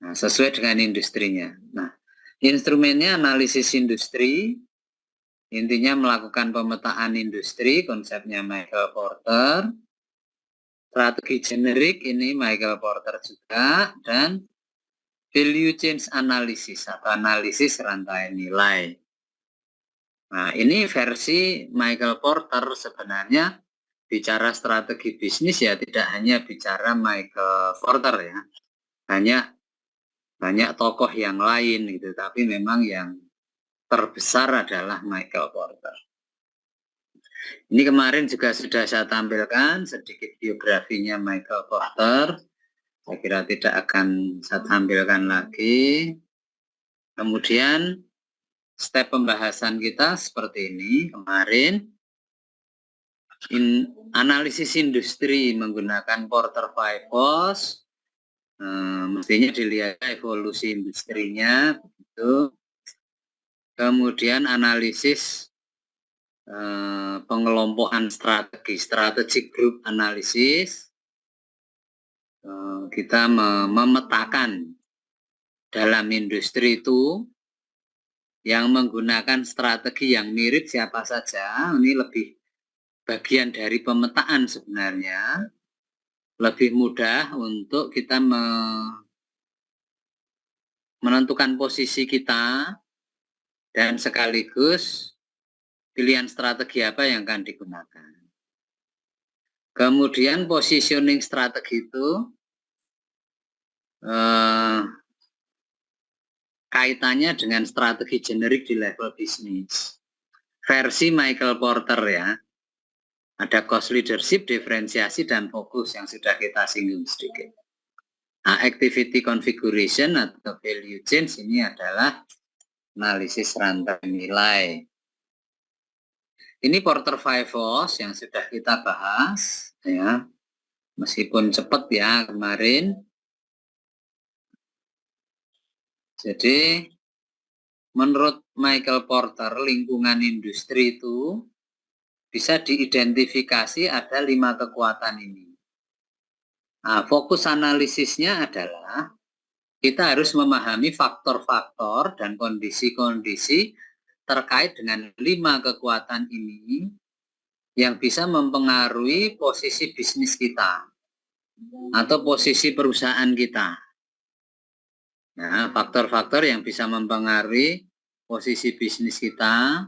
Nah, sesuai dengan industrinya. Nah, instrumennya analisis industri, intinya melakukan pemetaan industri, konsepnya Michael Porter. Strategi generik ini Michael Porter juga, dan value chain analysis atau analisis rantai nilai. Nah, ini versi Michael Porter. Sebenarnya bicara strategi bisnis ya tidak hanya bicara Michael Porter ya. Banyak tokoh yang lain gitu, tapi memang yang terbesar adalah Michael Porter. Ini kemarin juga sudah saya tampilkan sedikit biografinya Michael Porter. Saya kira tidak akan saya tampilkan lagi. Kemudian step pembahasan kita seperti ini kemarin. Analisis industri menggunakan Porter 5 mestinya dilihat evolusi industrinya begitu. Kemudian analisis pengelompokan strategic group analisis. Kita memetakan dalam industri itu yang menggunakan strategi yang mirip siapa saja. Ini lebih bagian dari pemetaan sebenarnya. Lebih mudah untuk kita menentukan posisi kita dan sekaligus pilihan strategi apa yang akan digunakan. Kemudian positioning strategi itu kaitannya dengan strategi generik di level bisnis. Versi Michael Porter ya. Ada cost leadership, diferensiasi, dan fokus yang sudah kita singgung sedikit. Nah, activity configuration atau value chain ini adalah analisis rantai nilai. Ini Porter 5 yang sudah kita bahas ya. Meskipun cepat ya kemarin. Jadi menurut Michael Porter, lingkungan industri itu bisa diidentifikasi ada 5 kekuatan ini. Nah, fokus analisisnya adalah kita harus memahami faktor-faktor dan kondisi-kondisi terkait dengan 5 kekuatan ini yang bisa mempengaruhi posisi bisnis kita atau posisi perusahaan kita. Nah, faktor-faktor yang bisa mempengaruhi posisi bisnis kita.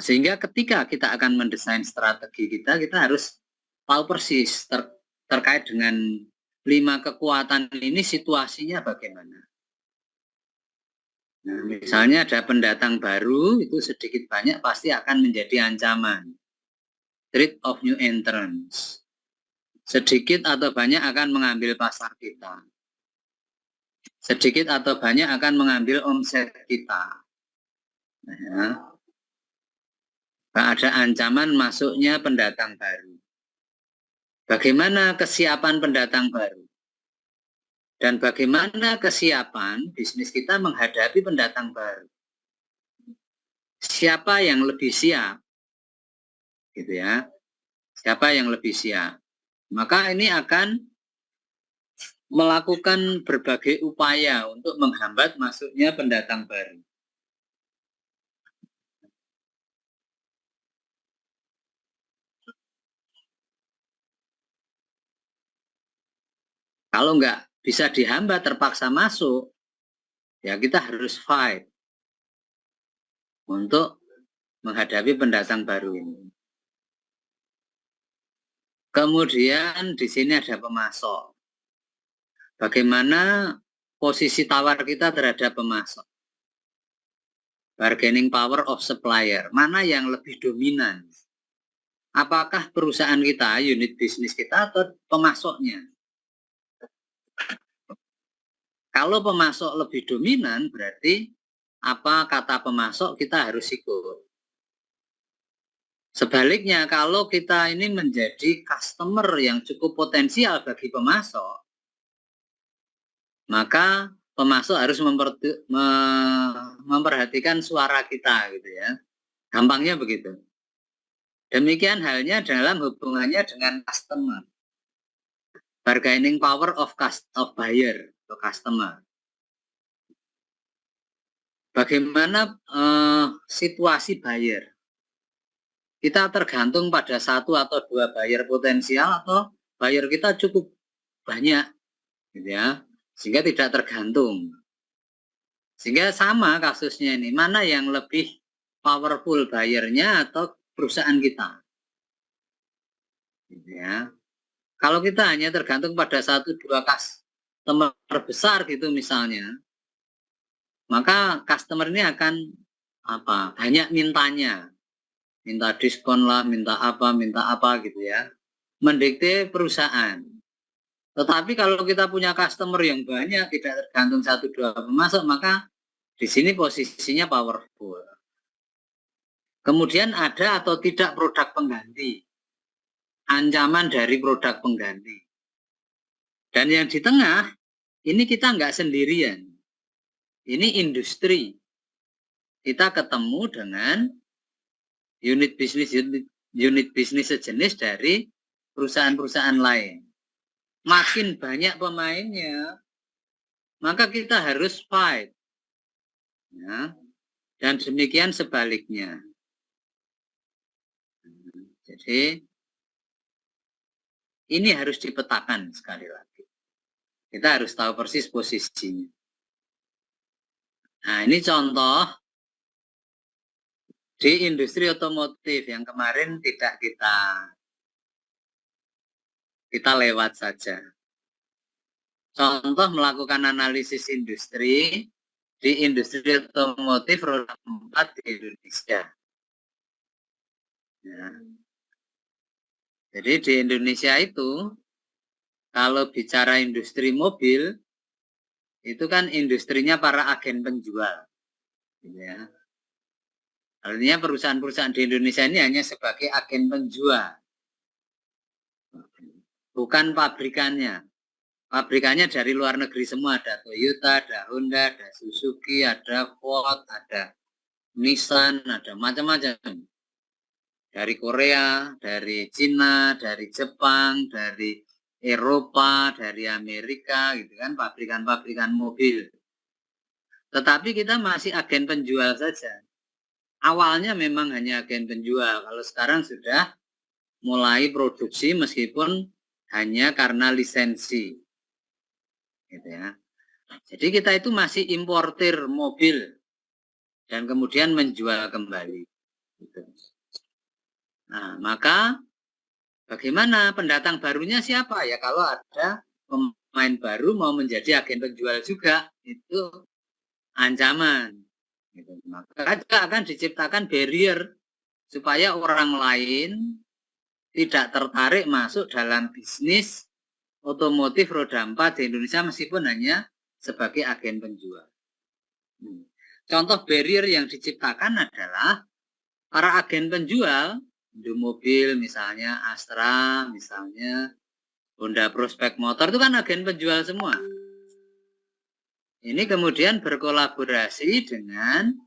Sehingga ketika kita akan mendesain strategi kita harus tahu persis terkait dengan 5 kekuatan ini situasinya bagaimana. Nah, misalnya ada pendatang baru, itu sedikit banyak pasti akan menjadi ancaman. Threat of new entrants. Sedikit atau banyak akan mengambil pasar kita. Sedikit atau banyak akan mengambil omset kita. Nah, ada ancaman masuknya pendatang baru. Bagaimana kesiapan pendatang baru? Dan bagaimana kesiapan bisnis kita menghadapi pendatang baru? Siapa yang lebih siap? Gitu ya. Siapa yang lebih siap? Maka ini akan melakukan berbagai upaya untuk menghambat masuknya pendatang baru. Kalau nggak bisa dihambat, terpaksa masuk, ya kita harus fight untuk menghadapi pendatang baru ini. Kemudian di sini ada pemasok. Bagaimana posisi tawar kita terhadap pemasok? Bargaining power of supplier, mana yang lebih dominan? Apakah perusahaan kita, unit bisnis kita, atau pemasoknya? Kalau pemasok lebih dominan, berarti apa kata pemasok kita harus ikut. Sebaliknya, kalau kita ini menjadi customer yang cukup potensial bagi pemasok, maka pemasok harus memperhatikan suara kita gitu ya. Gampangnya begitu. Demikian halnya dalam hubungannya dengan customer. Bargaining power of buyer atau customer. Bagaimana situasi buyer? Kita tergantung pada satu atau dua buyer potensial atau buyer kita cukup banyak, gitu ya, sehingga tidak tergantung. Sehingga sama kasusnya ini, mana yang lebih powerful buyernya atau perusahaan kita, gitu ya. Kalau kita hanya tergantung pada satu dua customer besar gitu misalnya, maka customer ini akan banyak mintanya, minta diskon lah, minta apa gitu ya, mendikte perusahaan. Tetapi kalau kita punya customer yang banyak, tidak tergantung satu dua pemasok, maka di sini posisinya powerful. Kemudian ada atau tidak produk pengganti, ancaman dari produk pengganti. Dan yang di tengah, ini kita nggak sendirian. Ini industri. Kita ketemu dengan unit bisnis sejenis dari perusahaan-perusahaan lain. Makin banyak pemainnya, maka kita harus fight. Ya. Dan demikian sebaliknya. Jadi, ini harus dipetakan sekali lagi. Kita harus tahu persis posisinya. Nah, ini contoh di industri otomotif yang kemarin tidak kita lewat saja. Contoh melakukan analisis industri di industri otomotif roda 4 di Indonesia. Ya. Jadi di Indonesia itu, kalau bicara industri mobil, itu kan industrinya para agen penjual. Ya. Artinya perusahaan-perusahaan di Indonesia ini hanya sebagai agen penjual. Bukan pabrikannya. Pabrikannya dari luar negeri semua, ada Toyota, ada Honda, ada Suzuki, ada Ford, ada Nissan, ada macam-macam. Dari Korea, dari Cina, dari Jepang, dari Eropa, dari Amerika, gitu kan, pabrikan-pabrikan mobil. Tetapi kita masih agen penjual saja. Awalnya memang hanya agen penjual, kalau sekarang sudah mulai produksi meskipun hanya karena lisensi. Gitu ya. Jadi kita itu masih importir mobil dan kemudian menjual kembali. Gitu. Nah, maka bagaimana pendatang barunya siapa? Ya kalau ada pemain baru mau menjadi agen penjual juga, itu ancaman. Gitu. Maka akan diciptakan barrier supaya orang lain tidak tertarik masuk dalam bisnis otomotif roda 4 di Indonesia meskipun hanya sebagai agen penjual. Contoh barrier yang diciptakan adalah para agen penjual, Indomobil misalnya, Astra misalnya, Honda Prospect Motor itu kan agen penjual semua. Ini kemudian berkolaborasi dengan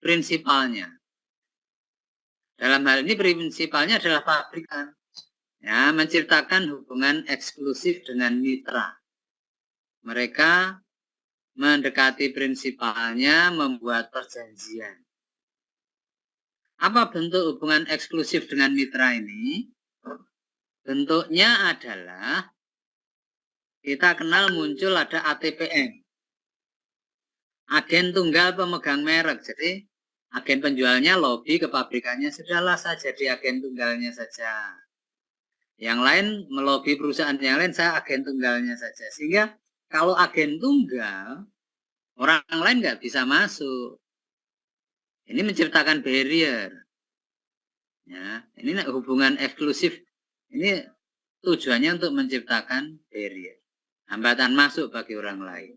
prinsipalnya. Dalam hal ini prinsipalnya adalah pabrikan. Ya, menciptakan hubungan eksklusif dengan mitra. Mereka mendekati prinsipalnya, membuat perjanjian. Apa bentuk hubungan eksklusif dengan mitra ini? Bentuknya adalah kita kenal muncul ada ATPM. Agen tunggal pemegang merek. Jadi agen penjualnya lobby ke pabrikannya, sudahlah saya jadi agen tunggalnya saja. Yang lain melobi perusahaan yang lain, saya agen tunggalnya saja. Sehingga kalau agen tunggal, orang lain nggak bisa masuk. Ini menciptakan barrier. Ya, ini hubungan eksklusif. Ini tujuannya untuk menciptakan barrier. Hambatan masuk bagi orang lain.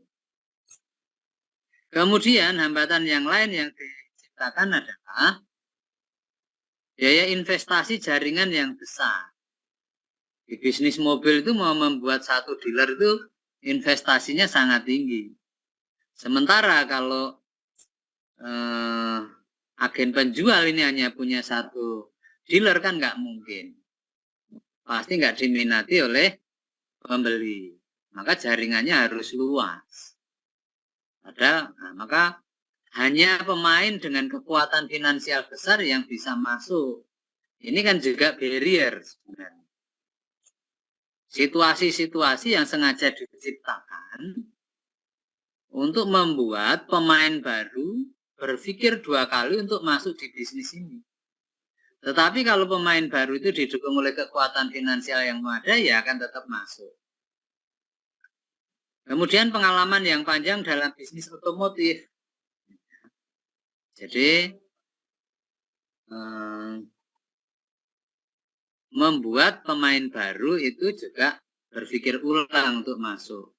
Kemudian hambatan yang lain yang diciptakan adalah biaya investasi jaringan yang besar. Di bisnis mobil itu mau membuat satu dealer itu investasinya sangat tinggi. Sementara kalau agen penjual ini hanya punya satu dealer kan nggak mungkin. Pasti nggak diminati oleh pembeli. Maka jaringannya harus luas. Maka hanya pemain dengan kekuatan finansial besar yang bisa masuk. Ini kan juga barrier sebenarnya. Situasi-situasi yang sengaja diciptakan untuk membuat pemain baru berpikir 2 kali untuk masuk di bisnis ini. Tetapi kalau pemain baru itu didukung oleh kekuatan finansial yang memadai, ya akan tetap masuk. Kemudian pengalaman yang panjang dalam bisnis otomotif. Jadi membuat pemain baru itu juga berpikir ulang untuk masuk.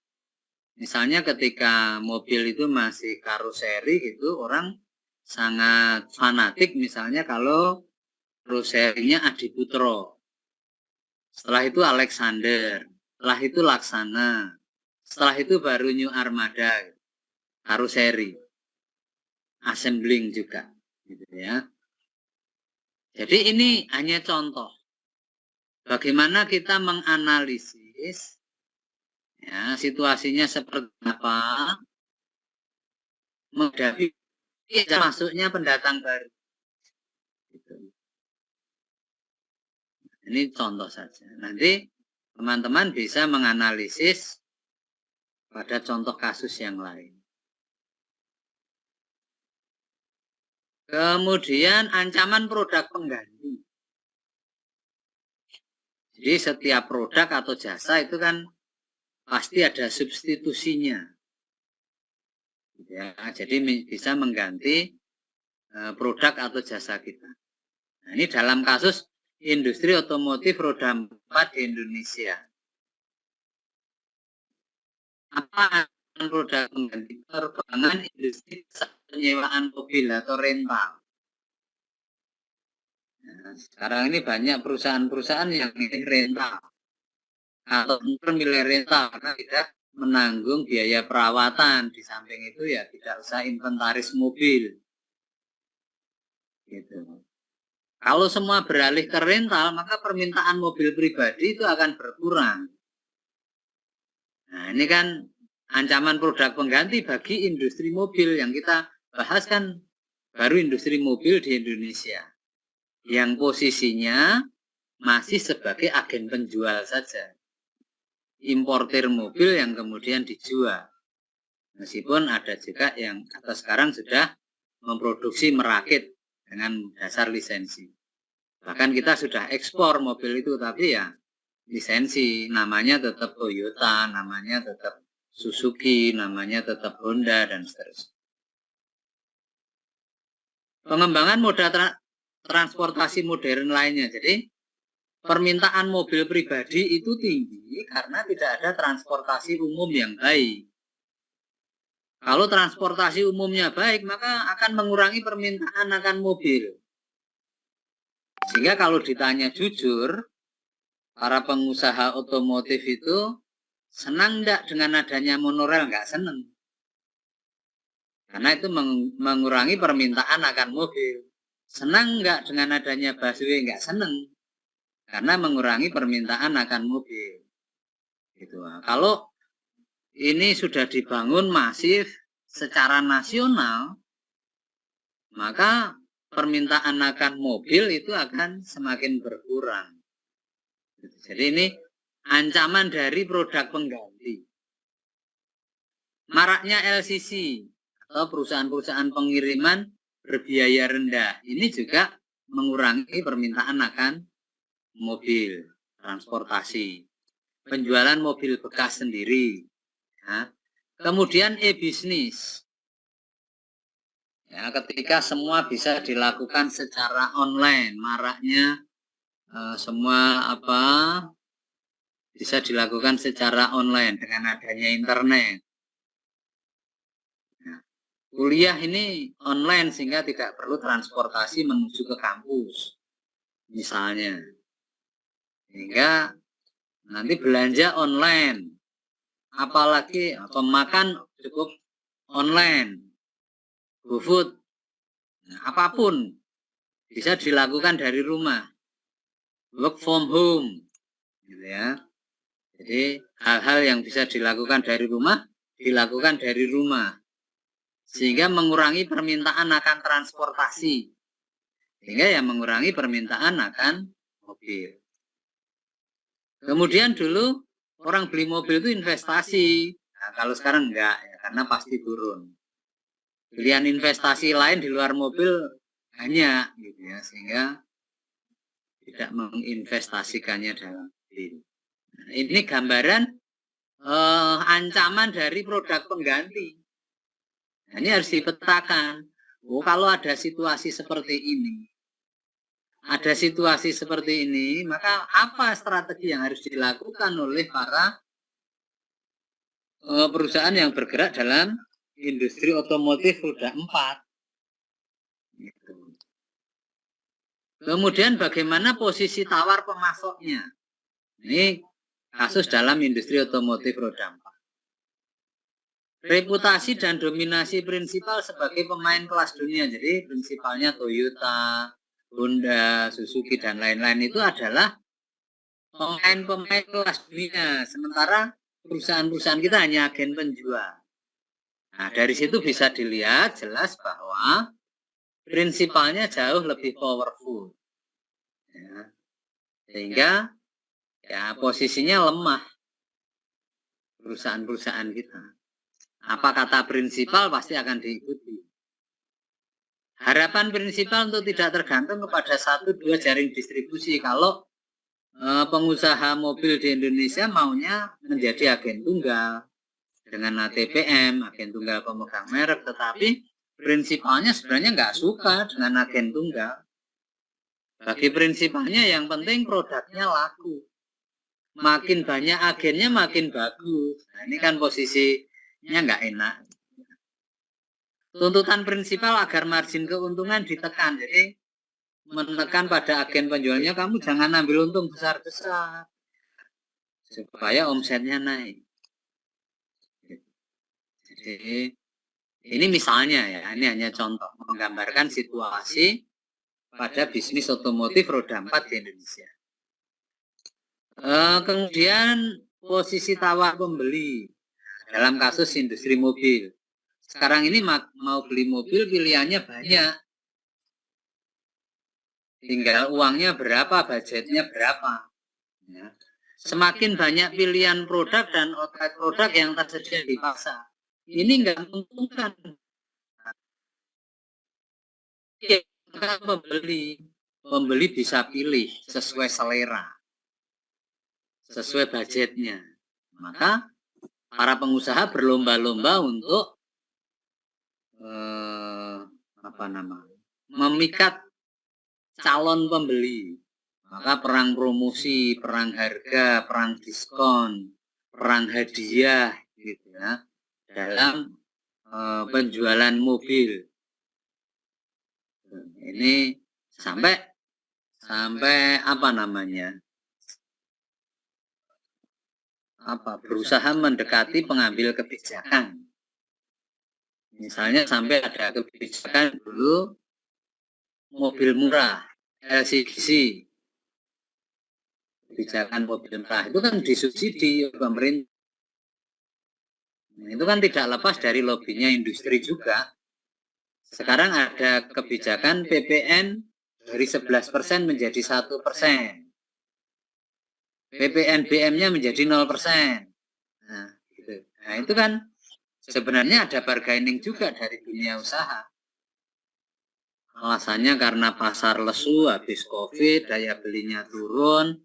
Misalnya ketika mobil itu masih karoseri gitu, orang sangat fanatik misalnya kalau karoserinya Adi Putro. Setelah itu Alexander, setelah itu Laksana, setelah itu baru New Armada, karoseri, assembling juga, gitu ya. Jadi ini hanya contoh bagaimana kita menganalisis ya, situasinya seperti apa, menghadapi masuknya pendatang baru. Gitu. Ini contoh saja. Nanti teman-teman bisa menganalisis pada contoh kasus yang lain. Kemudian ancaman produk pengganti. Jadi setiap produk atau jasa itu kan pasti ada substitusinya. Ya, jadi bisa mengganti produk atau jasa kita. Nah, ini dalam kasus industri otomotif roda 4 di Indonesia. Apa produk pengganti? Perkembangan industri penyewaan mobil atau rental. Nah, sekarang ini banyak perusahaan-perusahaan yang milih rental atau milih rental karena tidak menanggung biaya perawatan. Di samping itu ya tidak usah inventaris mobil. Gitu. Kalau semua beralih ke rental, maka permintaan mobil pribadi itu akan berkurang. Nah, ini kan ancaman produk pengganti bagi industri mobil yang kita bahas kan baru industri mobil di Indonesia. Yang posisinya masih sebagai agen penjual saja. Importir mobil yang kemudian dijual. Meskipun ada juga yang atau sekarang sudah memproduksi merakit dengan dasar lisensi. Bahkan kita sudah ekspor mobil itu, tapi ya lisensi, namanya tetap Toyota, namanya tetap Suzuki, namanya tetap Honda, dan seterusnya. Pengembangan moda transportasi modern lainnya. Jadi permintaan mobil pribadi itu tinggi karena tidak ada transportasi umum yang baik. Kalau transportasi umumnya baik, maka akan mengurangi permintaan akan mobil. Sehingga kalau ditanya jujur, para pengusaha otomotif itu senang enggak dengan adanya monorail? Enggak senang. Karena itu mengurangi permintaan akan mobil. Senang enggak dengan adanya busway? Enggak senang. Karena mengurangi permintaan akan mobil. Gitu. Kalau ini sudah dibangun masif secara nasional, maka permintaan akan mobil itu akan semakin berkurang. Jadi ini ancaman dari produk pengganti. Maraknya LCC atau perusahaan-perusahaan pengiriman berbiaya rendah. Ini juga mengurangi permintaan akan mobil, transportasi. Penjualan mobil bekas sendiri. Ya. Kemudian e-bisnis. Ya, ketika semua bisa dilakukan secara online, maraknya semua bisa dilakukan secara online dengan adanya internet. Nah, kuliah ini online sehingga tidak perlu transportasi menuju ke kampus, misalnya. Sehingga nanti belanja online, apalagi atau makan cukup online, GoFood Nah, apapun bisa dilakukan dari rumah, work from home, gitu ya. Jadi hal-hal yang bisa dilakukan dari rumah, dilakukan dari rumah, sehingga mengurangi permintaan akan transportasi, sehingga yang mengurangi permintaan akan mobil. Kemudian dulu orang beli mobil itu investasi, nah, kalau sekarang enggak, ya, karena pasti turun. Pilihan investasi lain di luar mobil banyak, gitu ya, sehingga tidak menginvestasikannya dalam mobil. Nah, ini gambaran ancaman dari produk pengganti. Nah, ini harus dipetakan. Oh, kalau ada situasi seperti ini, maka apa strategi yang harus dilakukan oleh para perusahaan yang bergerak dalam industri otomotif roda 4. Gitu. Kemudian bagaimana posisi tawar pemasoknya? Ini kasus dalam industri otomotif roda 4. Reputasi dan dominasi prinsipal sebagai pemain kelas dunia. Jadi prinsipalnya Toyota, Honda, Suzuki, dan lain-lain itu adalah pemain-pemain kelas dunia. Sementara perusahaan-perusahaan kita hanya agen penjual. Nah, dari situ bisa dilihat jelas bahwa prinsipalnya jauh lebih powerful. Ya. Sehingga ya posisinya lemah perusahaan-perusahaan kita. Apa kata prinsipal pasti akan diikuti. Harapan prinsipal untuk tidak tergantung kepada 1-2 jaring distribusi. Kalau pengusaha mobil di Indonesia maunya menjadi agen tunggal dengan ATPM, agen tunggal pemegang merek, tetapi prinsipalnya sebenarnya nggak suka dengan agen tunggal. Bagi prinsipalnya yang penting produknya laku. Makin banyak agennya makin bagus. Nah, ini kan posisinya nggak enak. Tuntutan prinsipal agar margin keuntungan ditekan. Jadi menekan pada agen penjualnya, kamu jangan ambil untung besar-besar supaya omsetnya naik. Jadi ini misalnya ya, ini hanya contoh menggambarkan situasi pada bisnis otomotif roda 4 di Indonesia. Kemudian posisi tawar pembeli dalam kasus industri mobil. Sekarang ini mau beli mobil pilihannya banyak. Tinggal uangnya berapa, budgetnya berapa. Ya. Semakin banyak pilihan produk dan outlet produk yang tersedia di pasar, ini nggak menguntungkan. Pembeli bisa pilih sesuai selera, sesuai budgetnya. Maka para pengusaha berlomba-lomba untuk memikat calon pembeli. Maka perang promosi, perang harga, perang diskon, perang hadiah, gitu ya, dalam penjualan mobil. Ini sampai berusaha mendekati pengambil kebijakan. Misalnya sampai ada kebijakan dulu mobil murah, LCGC. Kebijakan mobil murah itu kan disubsidi oleh pemerintah. Itu kan tidak lepas dari lobbynya industri juga. Sekarang ada kebijakan PPN dari 11% menjadi 1%. PPNBM-nya menjadi 0%. Nah, gitu. Nah, itu kan sebenarnya ada bargaining juga dari dunia usaha. Alasannya karena pasar lesu habis COVID, daya belinya turun,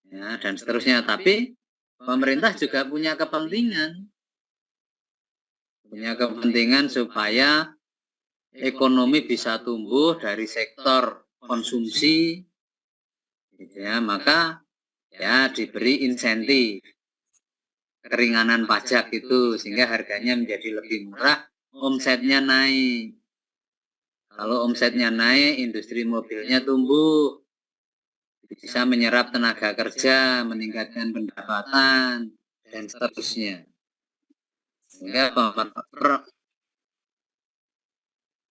ya, dan seterusnya. Tapi pemerintah juga punya kepentingan supaya ekonomi bisa tumbuh dari sektor konsumsi, gitu ya. Maka ya diberi insentif keringanan pajak itu sehingga harganya menjadi lebih murah, omsetnya naik. Kalau omsetnya naik, industri mobilnya tumbuh, bisa menyerap tenaga kerja, meningkatkan pendapatan, dan seterusnya. Sehingga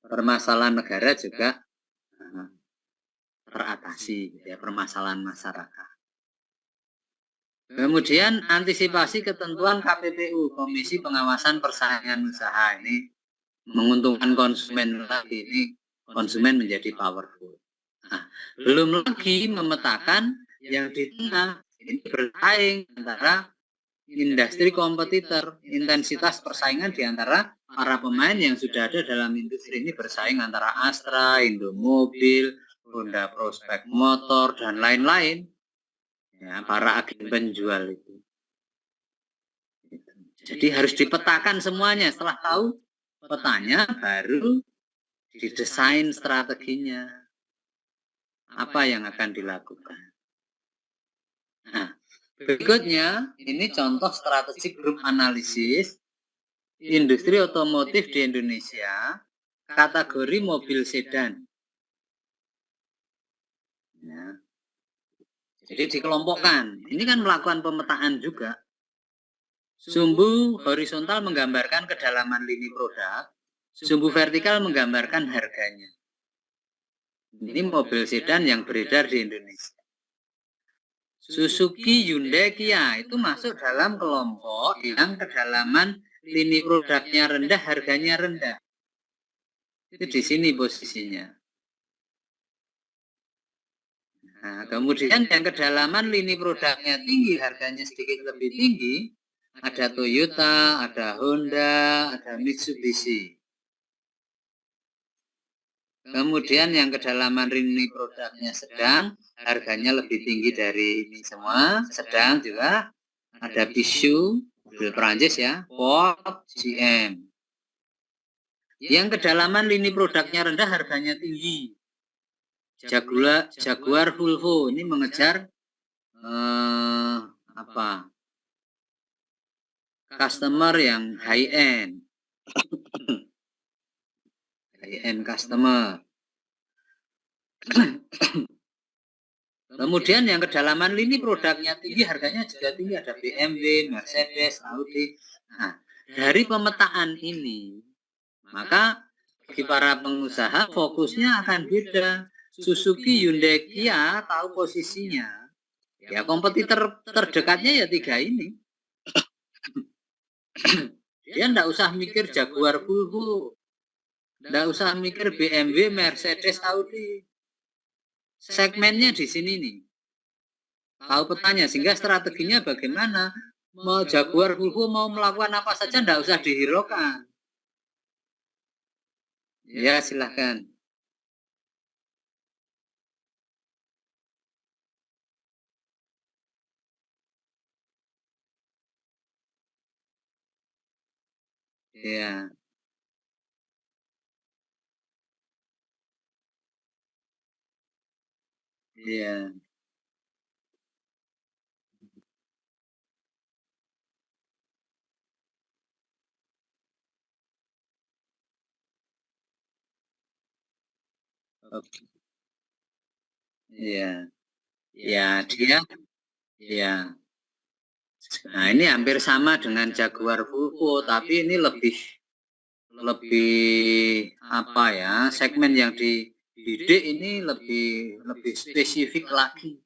permasalahan negara juga teratasi, ya, permasalahan masyarakat. Kemudian antisipasi ketentuan KPPU, Komisi Pengawasan Persaingan Usaha, ini menguntungkan konsumen lagi, ini konsumen menjadi powerful. Nah, belum lagi memetakan yang di tengah ini bersaing antara industri kompetitor, intensitas persaingan di antara para pemain yang sudah ada dalam industri ini bersaing antara Astra, Indomobil, Honda Prospect Motor, dan lain-lain. Ya, para agen penjual itu. Jadi harus dipetakan semuanya. Setelah tahu petanya, baru didesain strateginya. Apa yang akan dilakukan. Nah, berikutnya, ini contoh strategi grup analisis industri otomotif di Indonesia, kategori mobil sedan. Ya. Jadi dikelompokkan. Ini kan melakukan pemetaan juga. Sumbu horizontal menggambarkan kedalaman lini produk, sumbu vertikal menggambarkan harganya. Ini mobil sedan yang beredar di Indonesia. Suzuki, Hyundai, Kia itu masuk dalam kelompok yang kedalaman lini produknya rendah, harganya rendah. Itu di sini posisinya. Nah, kemudian yang kedalaman lini produknya tinggi, harganya sedikit lebih tinggi, ada Toyota, ada Honda, ada Mitsubishi. Kemudian yang kedalaman lini produknya sedang, harganya lebih tinggi dari ini semua, sedang juga ada Peugeot, mobil Perancis ya, Ford, GM. Yang kedalaman lini produknya rendah, harganya tinggi. Jaguar Volvo ini mengejar customer yang high end customer. Kemudian yang kedalaman lini produknya tinggi, harganya juga tinggi, ada BMW, Mercedes, Audi. Nah, dari pemetaan ini, maka bagi para pengusaha fokusnya akan beda. Suzuki, Hyundai, Kia tahu posisinya. Ya, kompetitor terdekatnya ya 3 ini. Dia enggak usah mikir Jaguar Volvo, enggak usah mikir BMW, Mercedes, Audi. Segmennya di sini nih. Tahu petanya, sehingga strateginya bagaimana. Mau Jaguar Volvo mau melakukan apa saja enggak usah dihiraukan. Ya, silahkan. Ya. Iya. Oke. Iya. Ya, dia ya. Nah, ini hampir sama dengan Jaguar Volvo, tapi ini lebih apa ya, segmen yang dibidik ini lebih spesifik lagi.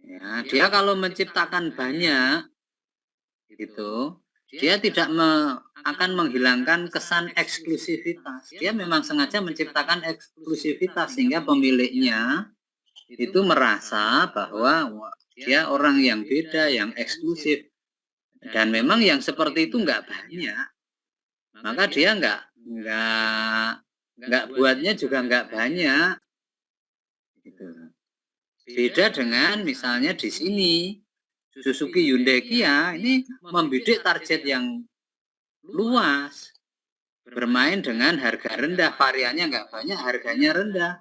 Ya, dia kalau menciptakan banyak gitu, dia tidak akan menghilangkan kesan eksklusivitas. Dia memang sengaja menciptakan eksklusivitas sehingga pemiliknya itu merasa bahwa dia orang yang beda, yang eksklusif. Dan memang yang seperti itu nggak banyak. Maka dia nggak buatnya juga nggak banyak. Gitu. Beda dengan misalnya di sini Suzuki, Hyundai, Kia ini membidik target yang luas, bermain dengan harga rendah, variannya nggak banyak, harganya rendah,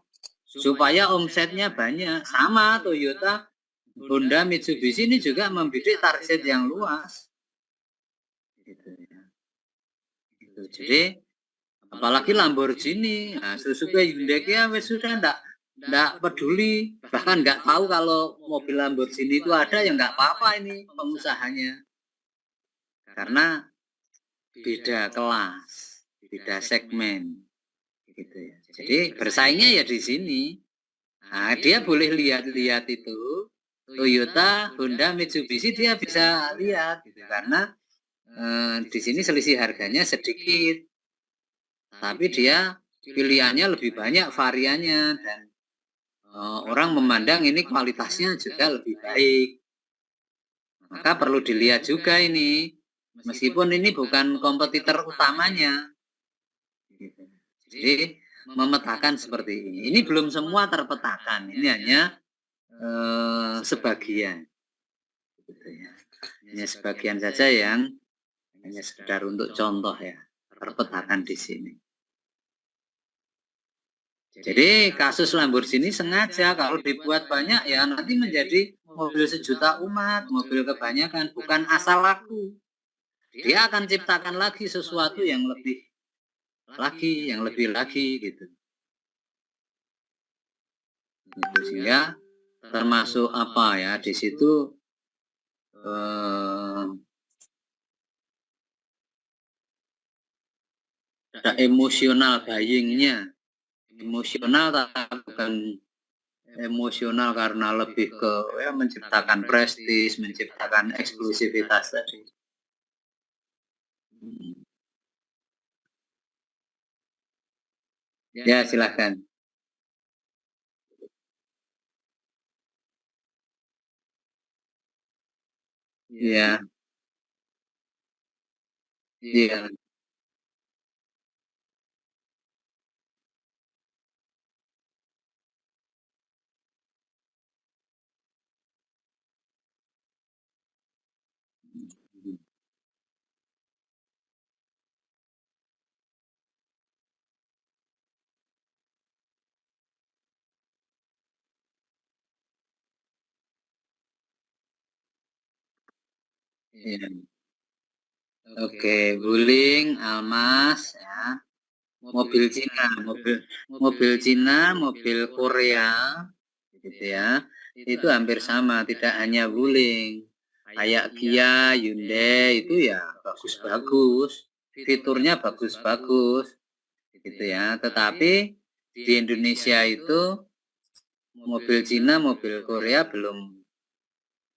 supaya omsetnya banyak. Sama Toyota, Honda, Mitsubishi ini juga membidik target yang luas. Gitu ya. Gitu. Jadi apalagi Lamborghini, nah, Suzuki, Hyundai, Kia sudah enggak peduli, bahkan nggak tahu kalau mobil Lamborghini itu ada, ya nggak apa-apa ini pengusahanya, karena beda kelas, beda segmen. gitu ya. Jadi bersaingnya ya di sini. Nah, dia boleh lihat-lihat itu Toyota, Honda, Mitsubishi dia bisa lihat gitu karena di sini selisih harganya sedikit, tapi dia pilihannya lebih banyak variannya dan orang memandang ini kualitasnya juga lebih baik. Maka perlu dilihat juga ini, meskipun ini bukan kompetitor utamanya. Jadi memetakan seperti ini. Ini belum semua terpetakan, ini hanya sebagian. Hanya sebagian saja yang hanya sekedar untuk contoh ya, terpetakan di sini. Jadi kasus Lamborghini sengaja kalau dibuat banyak ya nanti menjadi mobil sejuta umat, mobil kebanyakan, bukan asal laku. Dia akan ciptakan lagi sesuatu yang lebih lagi, yang lebih lagi gitu. Sehingga termasuk apa ya di situ ada emosional buyingnya, emosional tapi bukan emosional karena lebih ke ya, menciptakan prestis, menciptakan eksklusivitas tadi. Ya silahkan. Iya. Iya. Iya. Oke, Wuling, Almas, ya. Mobil Cina, mobil Cina, mobil Korea, gitu ya. Itu hampir sama, tidak hanya Wuling. Kayak Kia, Hyundai itu ya bagus-bagus, fiturnya bagus-bagus, gitu ya. Tetapi di Indonesia itu mobil Cina, mobil Korea belum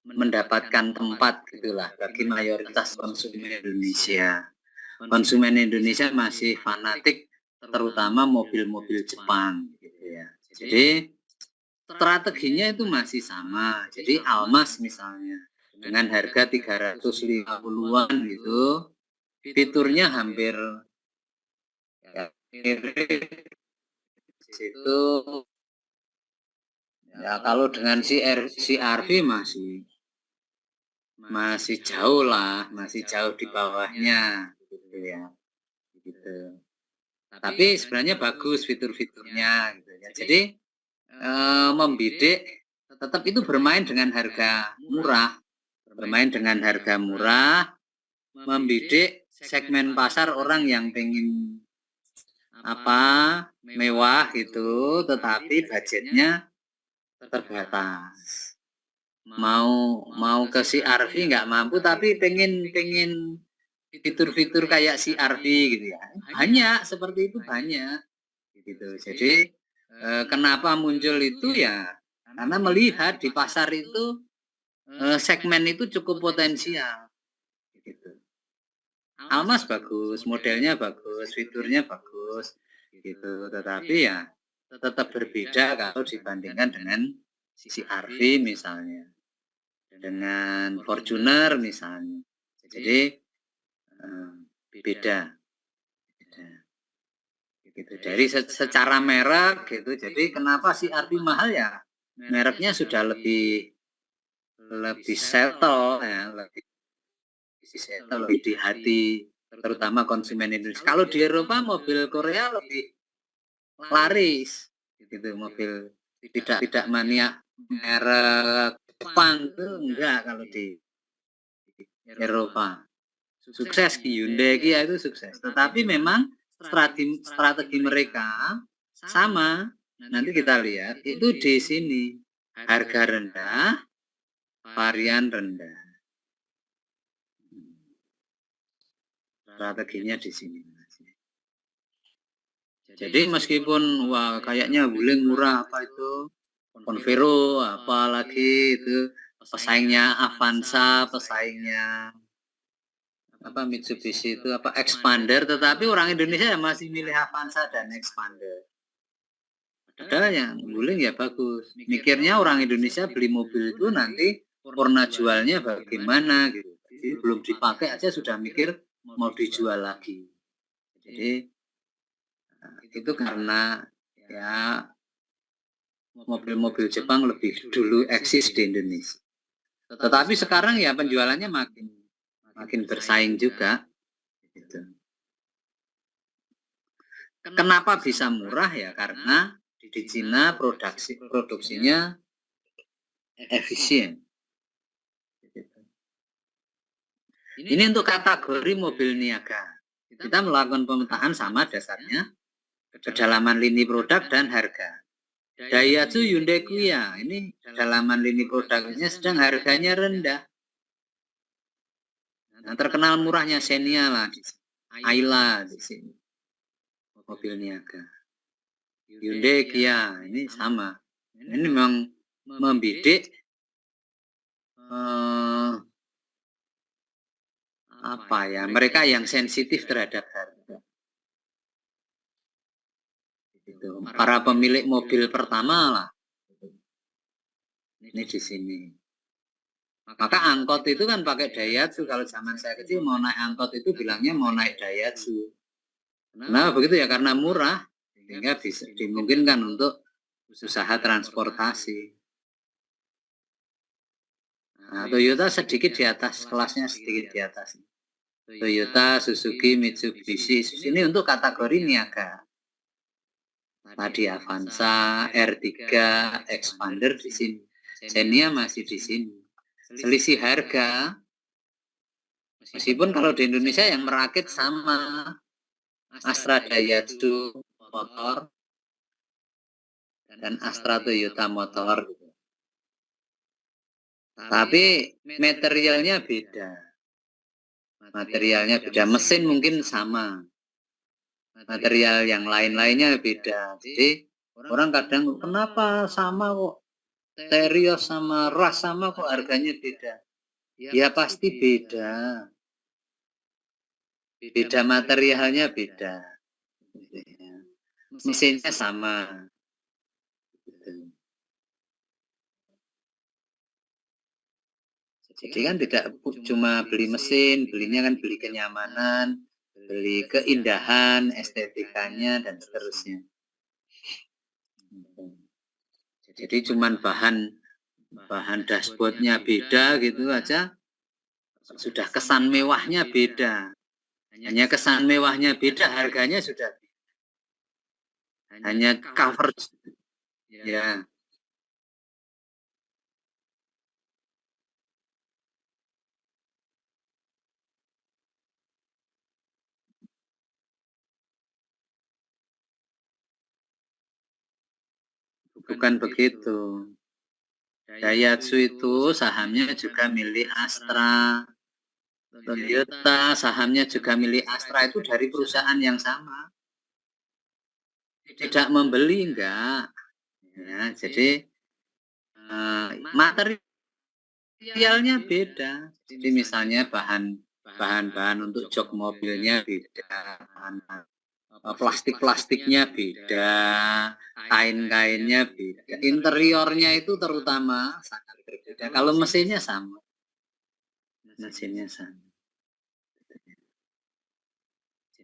mendapatkan tempat gitulah bagi mayoritas konsumen Indonesia. Konsumen Indonesia masih fanatik terutama mobil-mobil Jepang gitu ya. Jadi strateginya itu masih sama. Jadi Almas misalnya dengan harga 350-an gitu, fiturnya hampir ya, mirip itu ya kalau dengan CR-V masih jauh lah, masih jauh di bawahnya gitu ya. Gitu. Tapi sebenarnya bagus fitur-fiturnya gitu ya. Jadi membidik tetap itu bermain dengan harga murah, membidik segmen pasar orang yang pengen apa mewah gitu, tetapi budgetnya terbatas. Mau ke CR-V nggak mampu, tapi pengen fitur-fitur kayak CR-V gitu ya. Banyak seperti itu banyak gitu. Jadi kenapa muncul itu ya karena melihat di pasar itu segmen itu cukup potensial gitu. Almas bagus, modelnya bagus, fiturnya bagus gitu, tetapi ya tetap berbeda kalau dibandingkan dengan CR-V misalnya, dengan Fortuner misalnya. Jadi beda. Gitu. Dari secara merek gitu. Jadi kenapa CR-V mahal ya? Mereknya sudah lebih settle ya, lebih di hati terutama konsumen Indonesia. Kalau di Eropa mobil Korea lebih laris gitu, mobil tidak mania merek Jepang itu enggak kalau di Eropa. Sukses Hyundai Kia itu sukses. Tetapi memang strategi mereka sama. Nanti kita lihat itu di sini harga rendah, varian rendah. Strateginya di sini. Jadi meskipun wah kayaknya Wuling murah apa itu Convero apalagi itu pesaingnya Avanza, pesaingnya apa Mitsubishi itu apa Expander, tetapi orang Indonesia masih milih Avanza dan Expander. Ada yang Wuling ya bagus. Mikirnya orang Indonesia beli mobil itu nanti warna jualnya bagaimana gitu. Jadi belum dipakai aja sudah mikir mau dijual lagi. Jadi itu karena ya mobil-mobil Jepang lebih dulu eksis di Indonesia. Tetapi sekarang ya penjualannya makin bersaing juga. Gitu. Kenapa bisa murah ya? Karena di Cina produksinya efisien. Ini untuk kategori mobil niaga. Kita melakukan pemetaan sama dasarnya kedalaman lini produk dan harga. Daihatsu Hyundai Kia ini kedalaman lini produknya sedang harganya rendah. Nah, terkenal murahnya Xenia lah, Ayla di sini. Mobil niaga. Hyundai Kia ini sama. Ini memang membidik apa ya, mereka yang sensitif terhadap harga. Itu para pemilik mobil pertama lah. Ini di sini. Maka angkot itu kan pakai Daihatsu. Kalau zaman saya kecil mau naik angkot itu bilangnya mau naik Daihatsu. Nah begitu ya, karena murah sehingga bisa dimungkinkan untuk usaha transportasi. Nah, Toyota sedikit di atas, kelasnya sedikit di atas. Toyota, Suzuki, Mitsubishi ini untuk kategori niaga. Tadi Avanza, R3, Expander di sini. Xenia masih di sini. Selisih harga, meskipun kalau di Indonesia yang merakit sama Astra Daihatsu motor dan Astra Toyota motor. Tapi materialnya beda. Materialnya beda, mesin mungkin sama. Material yang lain-lainnya beda. Jadi orang kadang kenapa sama kok Terios sama Ras sama kok harganya beda. Ya pasti beda. Beda materialnya beda. Mesinnya sama. Jadi kan tidak cuma beli mesin, belinya kan beli kenyamanan, beli keindahan, estetikanya dan seterusnya. Jadi cuman bahan dashboardnya beda gitu aja, sudah kesan mewahnya beda. Hanya kesan mewahnya beda, harganya sudah hanya cover ya. Bukan begitu. Daihatsu itu sahamnya juga milik Astra. Toyota sahamnya juga milik Astra, itu dari perusahaan yang sama. Tidak membeli enggak. Ya, jadi materialnya beda. Jadi misalnya bahan-bahan untuk jok mobilnya beda, plastiknya beda, kain-kainnya beda, interiornya itu terutama sangat berbeda. Kalau mesinnya sama.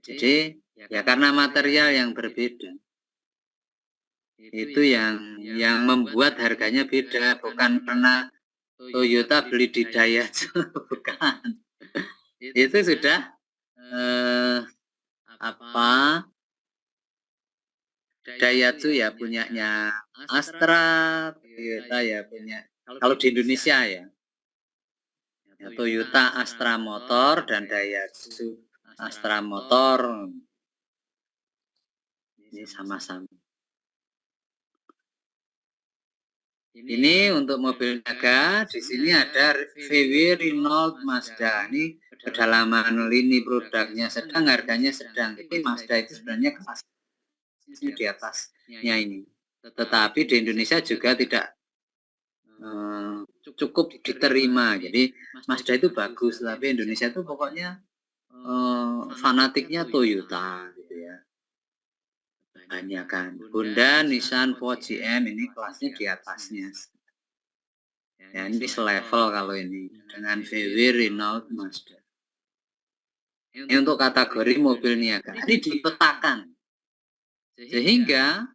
Jadi ya karena material yang berbeda. Itu yang membuat harganya beda, bukan karena Toyota beli di Daihatsu, bukan. Itu sudah Daihatsu ya punyanya Astra, Toyota ya punya. Kalau di Indonesia ya Toyota Astra Motor dan Daihatsu Astra Motor ini sama-sama. Ini untuk mobil niaga, di sini ada VW Renault Mazda. Ini kedalaman lini produknya sedang, harganya sedang. Jadi Mazda itu sebenarnya kelas di atasnya ini. Tetapi di Indonesia juga tidak cukup diterima. Jadi Mazda itu bagus, tapi Indonesia itu pokoknya fanatiknya Toyota gitu ya. Banyak kan. Honda, Nissan, Ford, GM ini kelasnya di atasnya. Ya, ini selevel kalau ini dengan VW, Renault, Mazda. Ini untuk kategori mobil niaga. Ini dipetakan. Sehingga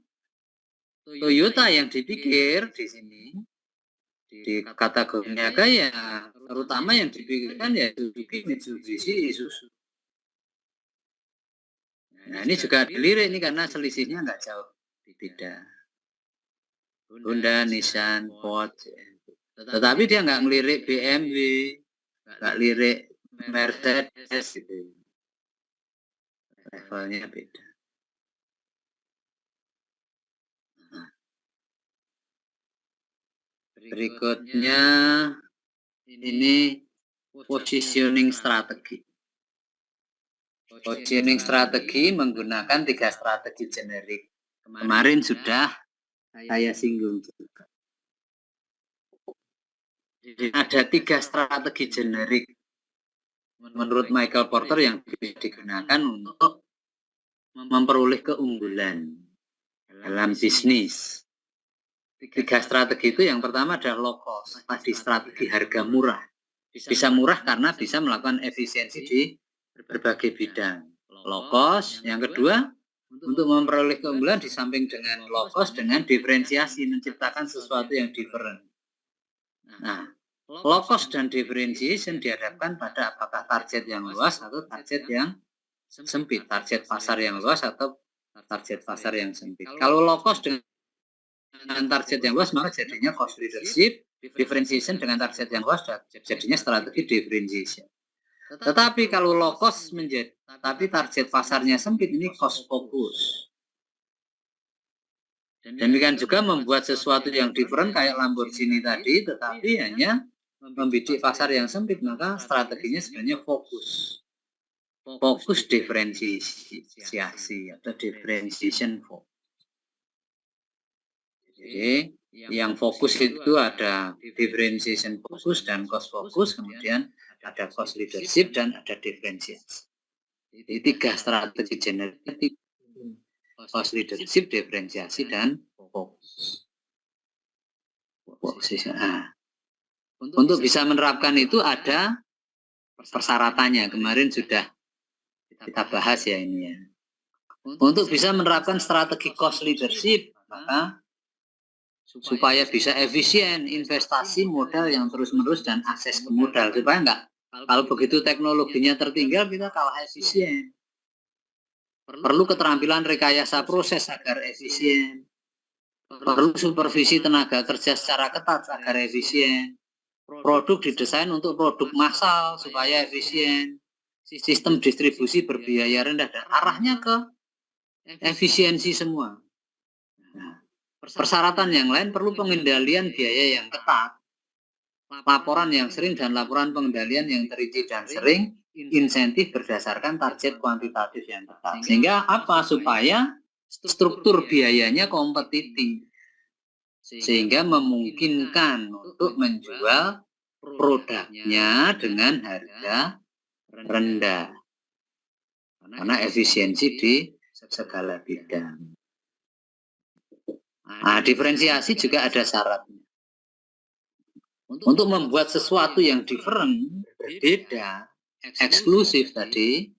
Toyota yang dipikir di sini di kategori niaga ya terutama yang dipikirkan ya Suzuki, Mitsubishi, Isuzu. Nah ini juga dilirik ini karena selisihnya nggak jauh beda. Honda, Nissan, Ford, tetapi dia nggak ngelirik BMW, nggak lirik Mercedes gitu. Levelnya beda. Nah. Berikutnya ini positioning strategi. Positioning strategi menggunakan 3 strategi generik. Kemarin sudah saya singgung juga. Ada 3 strategi generik menurut Michael Porter yang digunakan untuk memperoleh keunggulan dalam bisnis. 3 strategi itu yang pertama adalah low cost, tadi strategi harga murah. Bisa murah karena bisa melakukan efisiensi di berbagai bidang. Low cost, yang kedua untuk memperoleh keunggulan di samping dengan low cost dengan diferensiasi, menciptakan sesuatu yang different. Nah, low cost dan differentiation dihadapkan pada apakah target yang luas atau target yang sempit, target pasar yang luas atau target pasar yang sempit. Kalau low cost dengan target yang luas maka jadinya cost leadership, differentiation dengan target yang luas jadinya strategi differentiation. Tetapi kalau low cost tapi target pasarnya sempit, ini cost focus. Demikian juga membuat sesuatu yang different kayak Lamborghini tadi, tetapi hanya membidik pasar yang sempit, maka strateginya sebenarnya fokus. Fokus diferensiasi atau differentiation focus. Jadi yang fokus itu ada differentiation fokus dan cost fokus, kemudian ada cost leadership dan ada diferensiasi. Jadi 3 strategi generik, cost leadership, diferensiasi dan fokus. Nah, untuk bisa menerapkan itu ada persyaratannya. Kemarin sudah kita bahas ya ini ya. Untuk bisa menerapkan strategi cost leadership, maka supaya bisa efisien investasi modal yang terus-menerus dan akses ke modal, supaya enggak kalau begitu teknologinya tertinggal kita kalah efisien. Perlu keterampilan rekayasa proses agar efisien. Perlu supervisi tenaga kerja secara ketat agar efisien. Produk didesain untuk produk massal supaya efisien. Sistem distribusi berbiaya rendah dan arahnya ke efisiensi semua. Nah, persyaratan yang lain perlu pengendalian biaya yang ketat, laporan yang sering dan laporan pengendalian yang terinci dan sering, insentif berdasarkan target kuantitatif yang tepat. Sehingga apa? Supaya struktur biayanya kompetitif. Sehingga memungkinkan untuk menjual produknya dengan harga rendah. Karena efisiensi di segala bidang. Nah, diferensiasi juga ada syaratnya. Untuk membuat sesuatu yang different, berbeda, eksklusif tadi,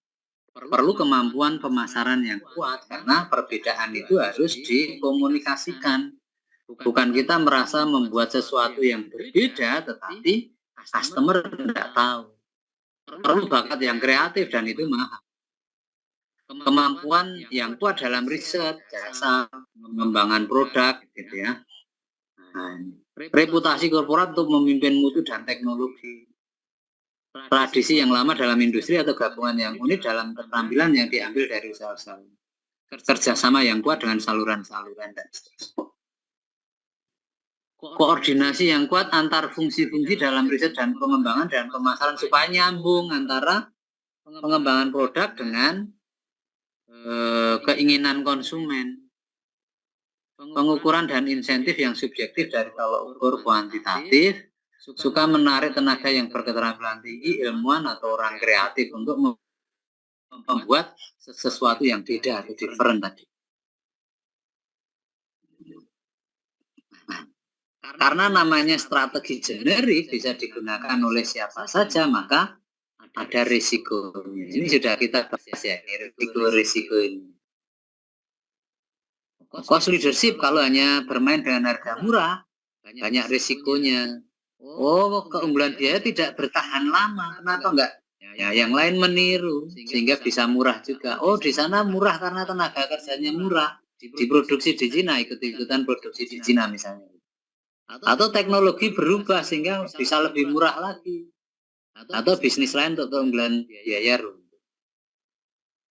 perlu kemampuan pemasaran yang kuat karena perbedaan itu harus dikomunikasikan. Bukan kita merasa membuat sesuatu yang berbeda, tetapi customer tidak tahu. Perlu bakat yang kreatif dan itu mahal. Kemampuan yang kuat dalam riset, jasa, pengembangan produk, gitu ya. Nah, reputasi korporat untuk memimpin mutu dan teknologi. Tradisi yang lama dalam industri atau gabungan yang unik dalam keterampilan yang diambil dari usaha-usaha. Kerjasama yang kuat dengan saluran-saluran dan seterusnya. Koordinasi yang kuat antar fungsi-fungsi dalam riset dan pengembangan dan pemasaran supaya nyambung antara pengembangan produk dengan keinginan konsumen. Pengukuran dan insentif yang subjektif dari tolak ukur kuantitatif suka menarik tenaga yang berketerampilan tinggi, ilmuwan atau orang kreatif untuk membuat sesuatu yang beda atau different tadi. Karena namanya strategi generik bisa digunakan oleh siapa saja, maka ada risikonya. Ini sudah kita bahas ya, risiko ini. Cost leadership kalau hanya bermain dengan harga murah, banyak risikonya. Oh, keunggulan biaya tidak bertahan lama. Kenapa enggak? Ya, yang lain meniru sehingga bisa murah juga. Oh, di sana murah karena tenaga kerjanya murah. Diproduksi di Cina, ikut-ikutan produksi di Cina misalnya. Atau teknologi berubah sehingga bisa lebih murah lagi. Atau bisnis lain untuk keunggulan biaya runtuh.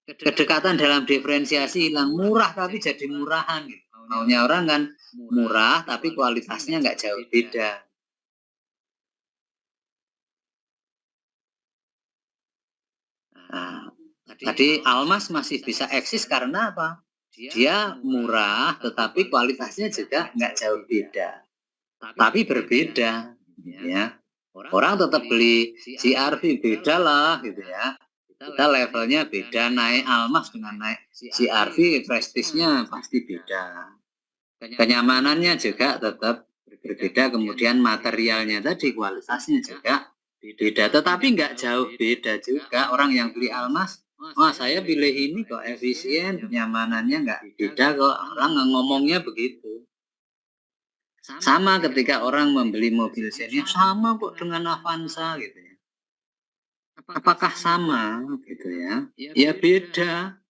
Kedekatan dalam diferensiasi hilang, murah tapi jadi murahan gitu. Maunya orang kan murah tapi kualitasnya nggak jauh beda. Nah, tadi Almas masih bisa eksis karena apa? Dia murah tetapi kualitasnya juga nggak jauh beda. Tapi berbeda ya. Orang tetap beli CRV, beda lah gitu ya. Kita levelnya beda, naik Almas dengan naik CRV, prestisnya pasti beda. Kenyamanannya juga tetap berbeda, kemudian materialnya tadi kualitasnya juga beda, tetapi nggak jauh beda juga. Orang yang beli Almas, wah saya pilih ini kok efisien, kenyamanannya nggak beda kok. Orang ngomongnya begitu. Sama ketika orang membeli mobil Xenia, sama kok dengan Avanza gitu ya. Apakah sama gitu ya? Ya beda.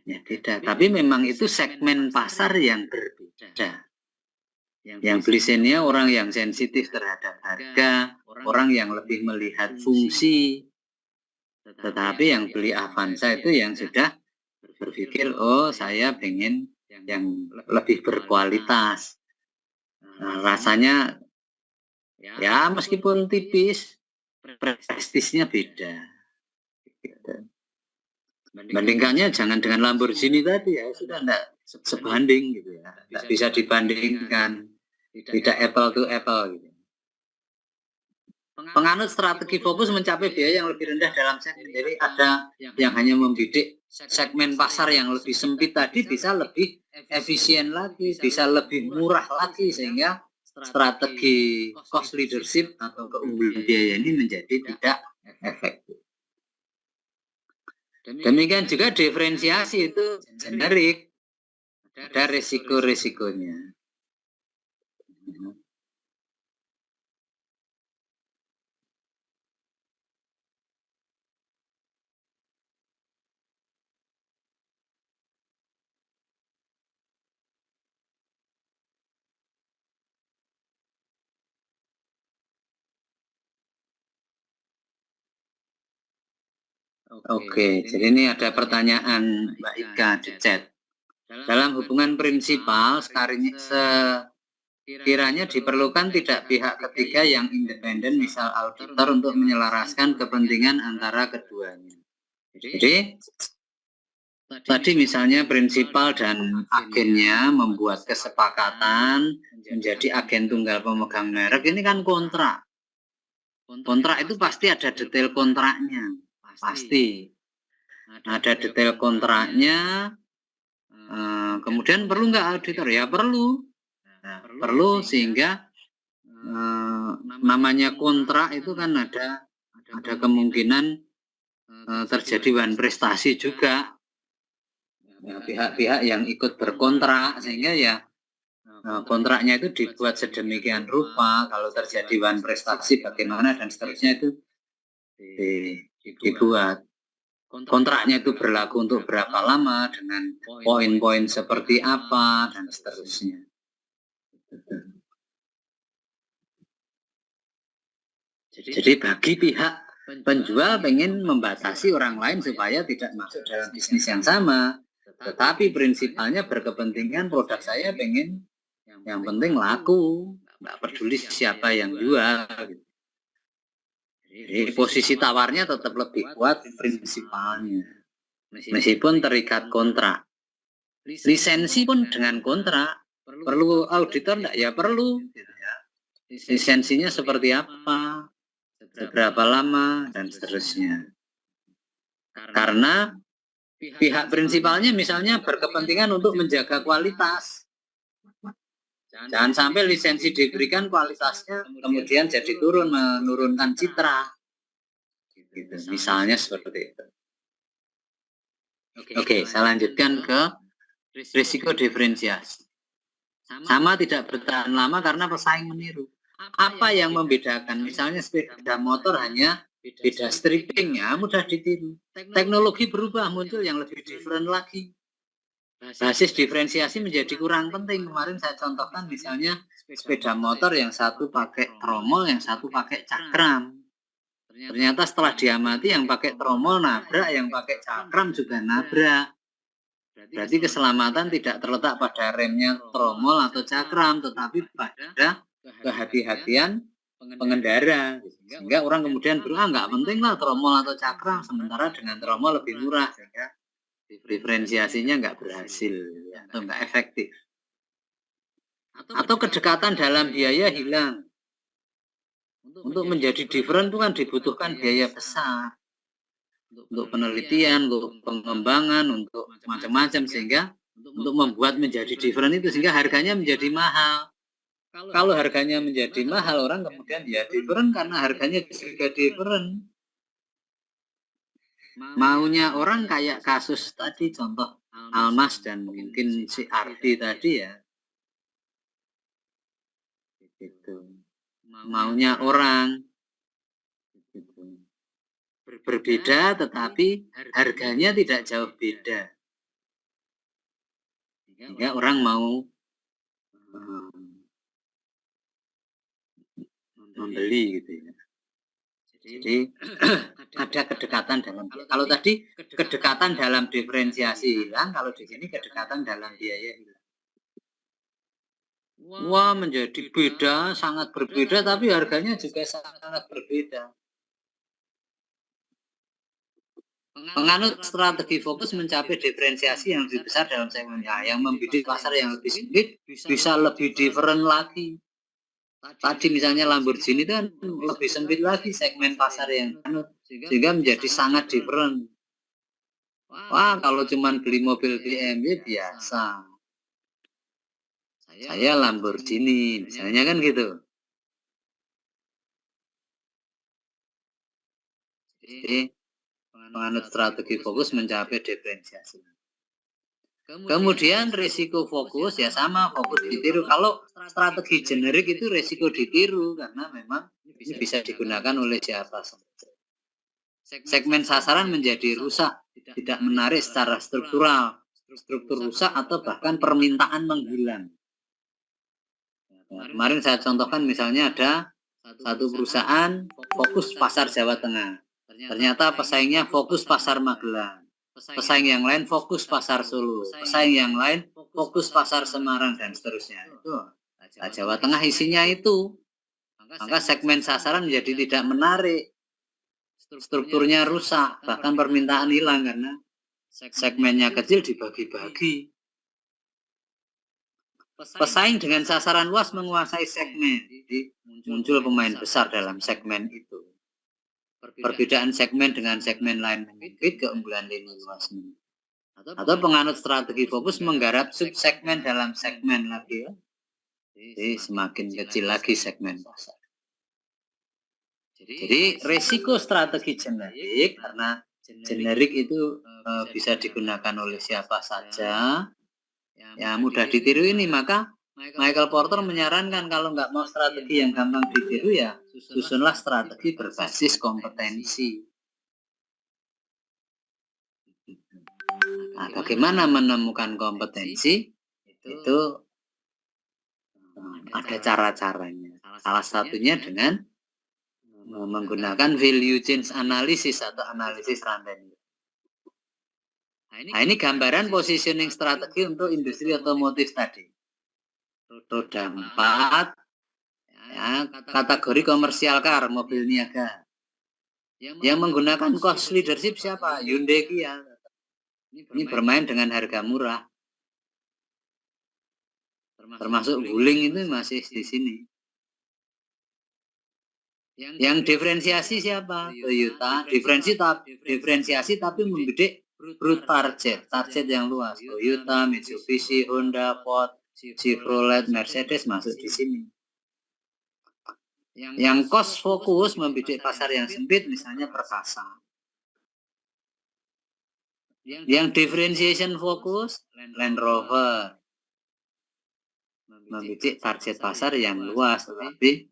Ya beda, tapi memang itu segmen pasar yang berbeda. Yang beli Xenia orang yang sensitif terhadap harga, orang yang lebih melihat fungsi. Tetapi yang beli Avanza itu yang sudah berpikir, oh saya pengen yang lebih berkualitas. Nah, rasanya ya meskipun tipis, prestisnya beda. Bandingkannya jangan dengan Lamborghini tadi ya, sudah enggak sebanding gitu ya. Enggak bisa dibandingkan, tidak apple to apple gitu. Penganut strategi fokus mencapai biaya yang lebih rendah dalam segmen. Jadi ada yang hanya membidik segmen pasar yang lebih sempit tadi bisa lebih efisien lagi, bisa lebih murah lagi sehingga strategi cost leadership atau keunggulan biaya ini menjadi tidak efektif. Demikian juga diferensiasi itu generik, ada risiko-risikonya. Oke, jadi ini ada pertanyaan Mbak Ika di chat. Dalam hubungan prinsipal, sekiranya diperlukan tidak pihak ketiga yang independen, misal auditor, untuk menyelaraskan kepentingan antara keduanya. Jadi, tadi misalnya prinsipal dan agennya membuat kesepakatan menjadi agen tunggal pemegang merek, ini kan kontrak. Kontrak itu pasti ada detail kontraknya. Pasti ada detail kontraknya. Kemudian perlu nggak auditor? Ya perlu. Nah, perlu sehingga namanya kontrak itu kan ada kemungkinan terjadi wan prestasi juga. Pihak-pihak yang ikut berkontrak sehingga ya kontraknya itu dibuat sedemikian rupa, kalau terjadi wan prestasi bagaimana dan seterusnya itu dibuat. Kontraknya itu berlaku untuk berapa lama, dengan poin-poin seperti apa, dan seterusnya. Jadi bagi pihak penjual pengen membatasi orang lain supaya tidak masuk dalam bisnis yang sama, tetapi prinsipalnya berkepentingan produk saya pengen yang penting laku, nggak peduli siapa yang jual. Jadi posisi tawarnya tetap lebih kuat prinsipalnya. meskipun terikat kontrak. Lisensi pun dengan kontrak. Perlu auditor enggak? Ya perlu. Lisensinya seperti apa, seberapa lama, dan seterusnya. Karena pihak prinsipalnya misalnya berkepentingan untuk menjaga kualitas. Jangan sampai lisensi diberikan kualitasnya kemudian jadi turun, menurunkan citra. Gitu. Misalnya seperti itu. Oke, saya lanjutkan ke risiko diferensiasi. Sama tidak bertahan lama karena pesaing meniru. Apa yang membedakan? Misalnya sepeda motor hanya beda stripping, ya mudah ditiru. Teknologi berubah, muncul yang lebih different lagi. Basis diferensiasi menjadi kurang penting. Kemarin saya contohkan misalnya sepeda motor yang satu pakai tromol, yang satu pakai cakram. Ternyata setelah diamati yang pakai tromol nabrak, yang pakai cakram juga nabrak. Berarti keselamatan tidak terletak pada remnya tromol atau cakram, tetapi pada kehati-hatian pengendara. Sehingga orang kemudian nggak penting lah tromol atau cakram, sementara dengan tromol lebih murah, sehingga diferensiasinya nggak berhasil atau nggak efektif. Atau kedekatan dalam biaya hilang. Untuk menjadi different itu kan dibutuhkan biaya besar. Untuk penelitian, untuk pengembangan, untuk macam-macam, sehingga untuk membuat menjadi different itu sehingga harganya menjadi mahal. Kalau harganya menjadi mahal, orang kemudian ya different karena harganya juga different. Maunya orang kayak kasus tadi, contoh Almas dan mungkin si Ardi tadi ya. Gitu. Maunya orang gitu. Berbeda tetapi harganya tidak jauh beda. Sehingga orang mau membeli gitu ya. Jadi ada kedekatan dalam, kalau tadi kedekatan dalam diferensiasi hilang, kalau di sini kedekatan dalam biaya hilang. Wah, menjadi beda, sangat berbeda, tapi harganya juga sangat berbeda. Penganut strategi fokus mencapai diferensiasi yang lebih besar dalam segmennya, yang membidik pasar yang lebih sempit, bisa lebih different lagi. Tadi misalnya Lamborghini itu kan lebih sempit lagi segmen pasar yang sehingga menjadi sangat different. Wah, kalau cuman beli mobil BMW biasa, saya Lamborghini misalnya kan gitu. Jadi penganut strategi fokus mencapai diferensiasi. Kemudian risiko fokus ya sama, fokus ditiru. Kalau strategi generik itu risiko ditiru karena memang ini bisa digunakan oleh siapa saja. Segmen sasaran menjadi rusak, tidak menarik secara struktural, struktur rusak atau bahkan permintaan menghilang. Nah, kemarin saya contohkan misalnya ada satu perusahaan fokus pasar Jawa Tengah. Ternyata pesaingnya fokus pasar Magelang. Pesaing yang lain fokus pasar Solo, pesaing yang lain fokus pasar Semarang, dan seterusnya. Itu nah, Jawa Tengah isinya itu. Maka segmen sasaran menjadi tidak menarik, strukturnya rusak, bahkan permintaan hilang karena segmennya kecil dibagi-bagi. Pesaing dengan sasaran luas menguasai segmen, jadi muncul pemain besar dalam segmen itu. Perbedaan segmen dengan segmen lain menyempit keunggulan lini luasnya. Atau penganut strategi fokus menggarap subsegmen dalam segmen lagi ya. Jadi semakin kecil lagi segmen pasar. Jadi risiko strategi generik, karena generik itu bisa digunakan oleh siapa saja, ya mudah ditiru ini, maka Michael Porter menyarankan kalau nggak mau strategi yang gampang ditiru ya susunlah strategi berbasis kompetensi. Nah, bagaimana menemukan kompetensi? Itu ada cara-caranya. Salah satunya dengan menggunakan value chain analysis atau analisis rantai. Nah, ini gambaran positioning strategi untuk industri otomotif tadi. Roda 4, ya, kategori komersial car, mobil niaga. Yang menggunakan cost leadership siapa? Hyundai Kia. Ini bermain dengan harga murah. Termasuk Wuling itu masih di sini. Yang diferensiasi siapa? Toyota. Diferensiasi tapi membidik broad target yang luas. Toyota, Mitsubishi, Honda, Ford, Chevrolet, Mercedes masuk di sini. Yang cost fokus membidik pasar yang sempit, misalnya Perkasa. Yang differentiation fokus, Land Rover. Membidik target pasar yang luas, tetapi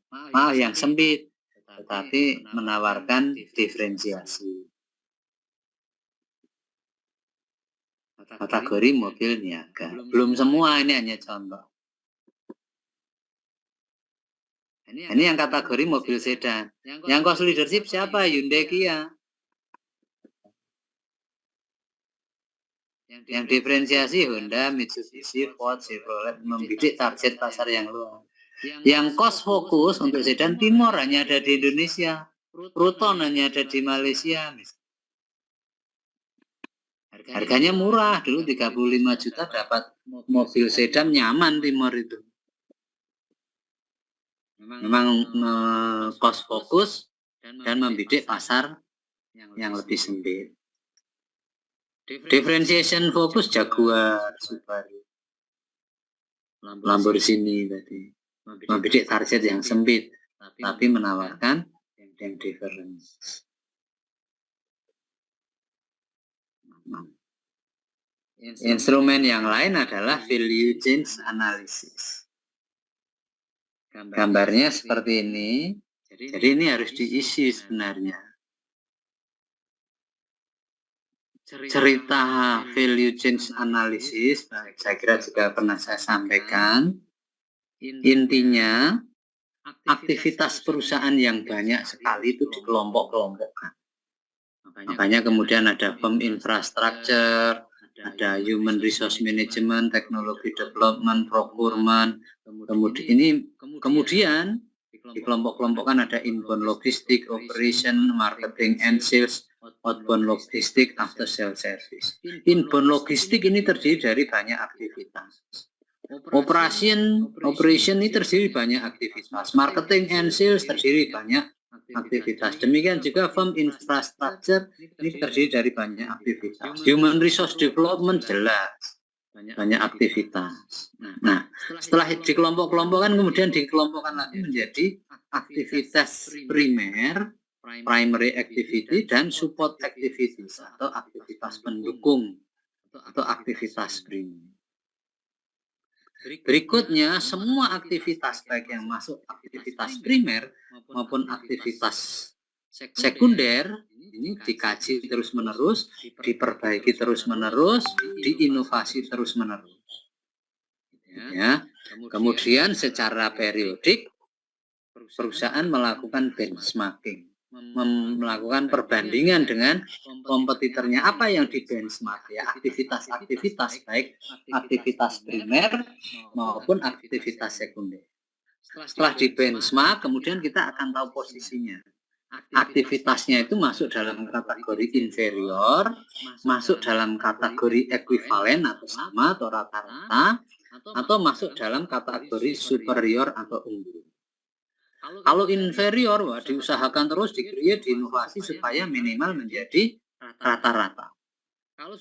yang sempit, tetapi menawarkan diferensiasi. Kategori mobil niaga. Belum semua, ini hanya contoh. Ini yang kategori mobil sedan. Yang cost leadership siapa? Hyundai, Kia. Yang diferensiasi Honda, Mitsubishi, Ford, Chevrolet membidik target pasar yang luas. Yang cost fokus untuk sedan Timor hanya ada di Indonesia. Proton hanya ada di Malaysia. Harganya murah, dulu 35 juta dapat mobil sedan nyaman Timor itu. Memang cost fokus dan membidik pasar yang lebih sempit. Differentiation fokus Jaguar, Subaru, Lamborghini tadi. Membidik target yang sempit, tapi menawarkan yang difference. Instrumen yang lain adalah value chain analysis. Gambarnya seperti ini. Jadi ini harus diisi sebenarnya. Cerita value chain analysis, saya kira juga pernah saya sampaikan. Intinya, aktivitas perusahaan yang banyak sekali itu dikelompok-kelompokkan. Makanya kemudian ada firm infrastructure, ada human resource management, technology development, procurement. Kemudian dikelompok-kelompokkan ada inbound logistik, operation, marketing and sales, outbound logistik, after sales service. Inbound logistik ini terdiri dari banyak aktivitas. Operation ini terdiri banyak aktivitas. Marketing and sales terdiri banyak aktivitas. Demikian juga firm infrastructure ini terdiri dari banyak aktivitas. Human resource development jelas banyak aktivitas. Nah, setelah dikelompok-kelompokkan kemudian dikelompokkan lagi menjadi aktivitas primer, primary activity, dan support activities atau aktivitas pendukung atau aktivitas primer. Berikutnya, semua aktivitas baik yang masuk aktivitas primer maupun aktivitas sekunder ini dikaji terus-menerus, diperbaiki terus-menerus, diinovasi terus-menerus. Ya. Kemudian secara periodik perusahaan melakukan benchmarking, melakukan perbandingan dengan kompetitornya. Apa yang di benchmark ya, aktivitas-aktivitas baik aktivitas primer maupun aktivitas sekunder. Setelah di benchmark kemudian kita akan tahu posisinya. Aktivitasnya itu masuk dalam kategori inferior, masuk dalam kategori ekuivalen atau sama atau rata-rata, atau masuk dalam kategori superior atau unggul. Kalau inferior, diusahakan terus di-create, diinovasi supaya minimal menjadi rata-rata.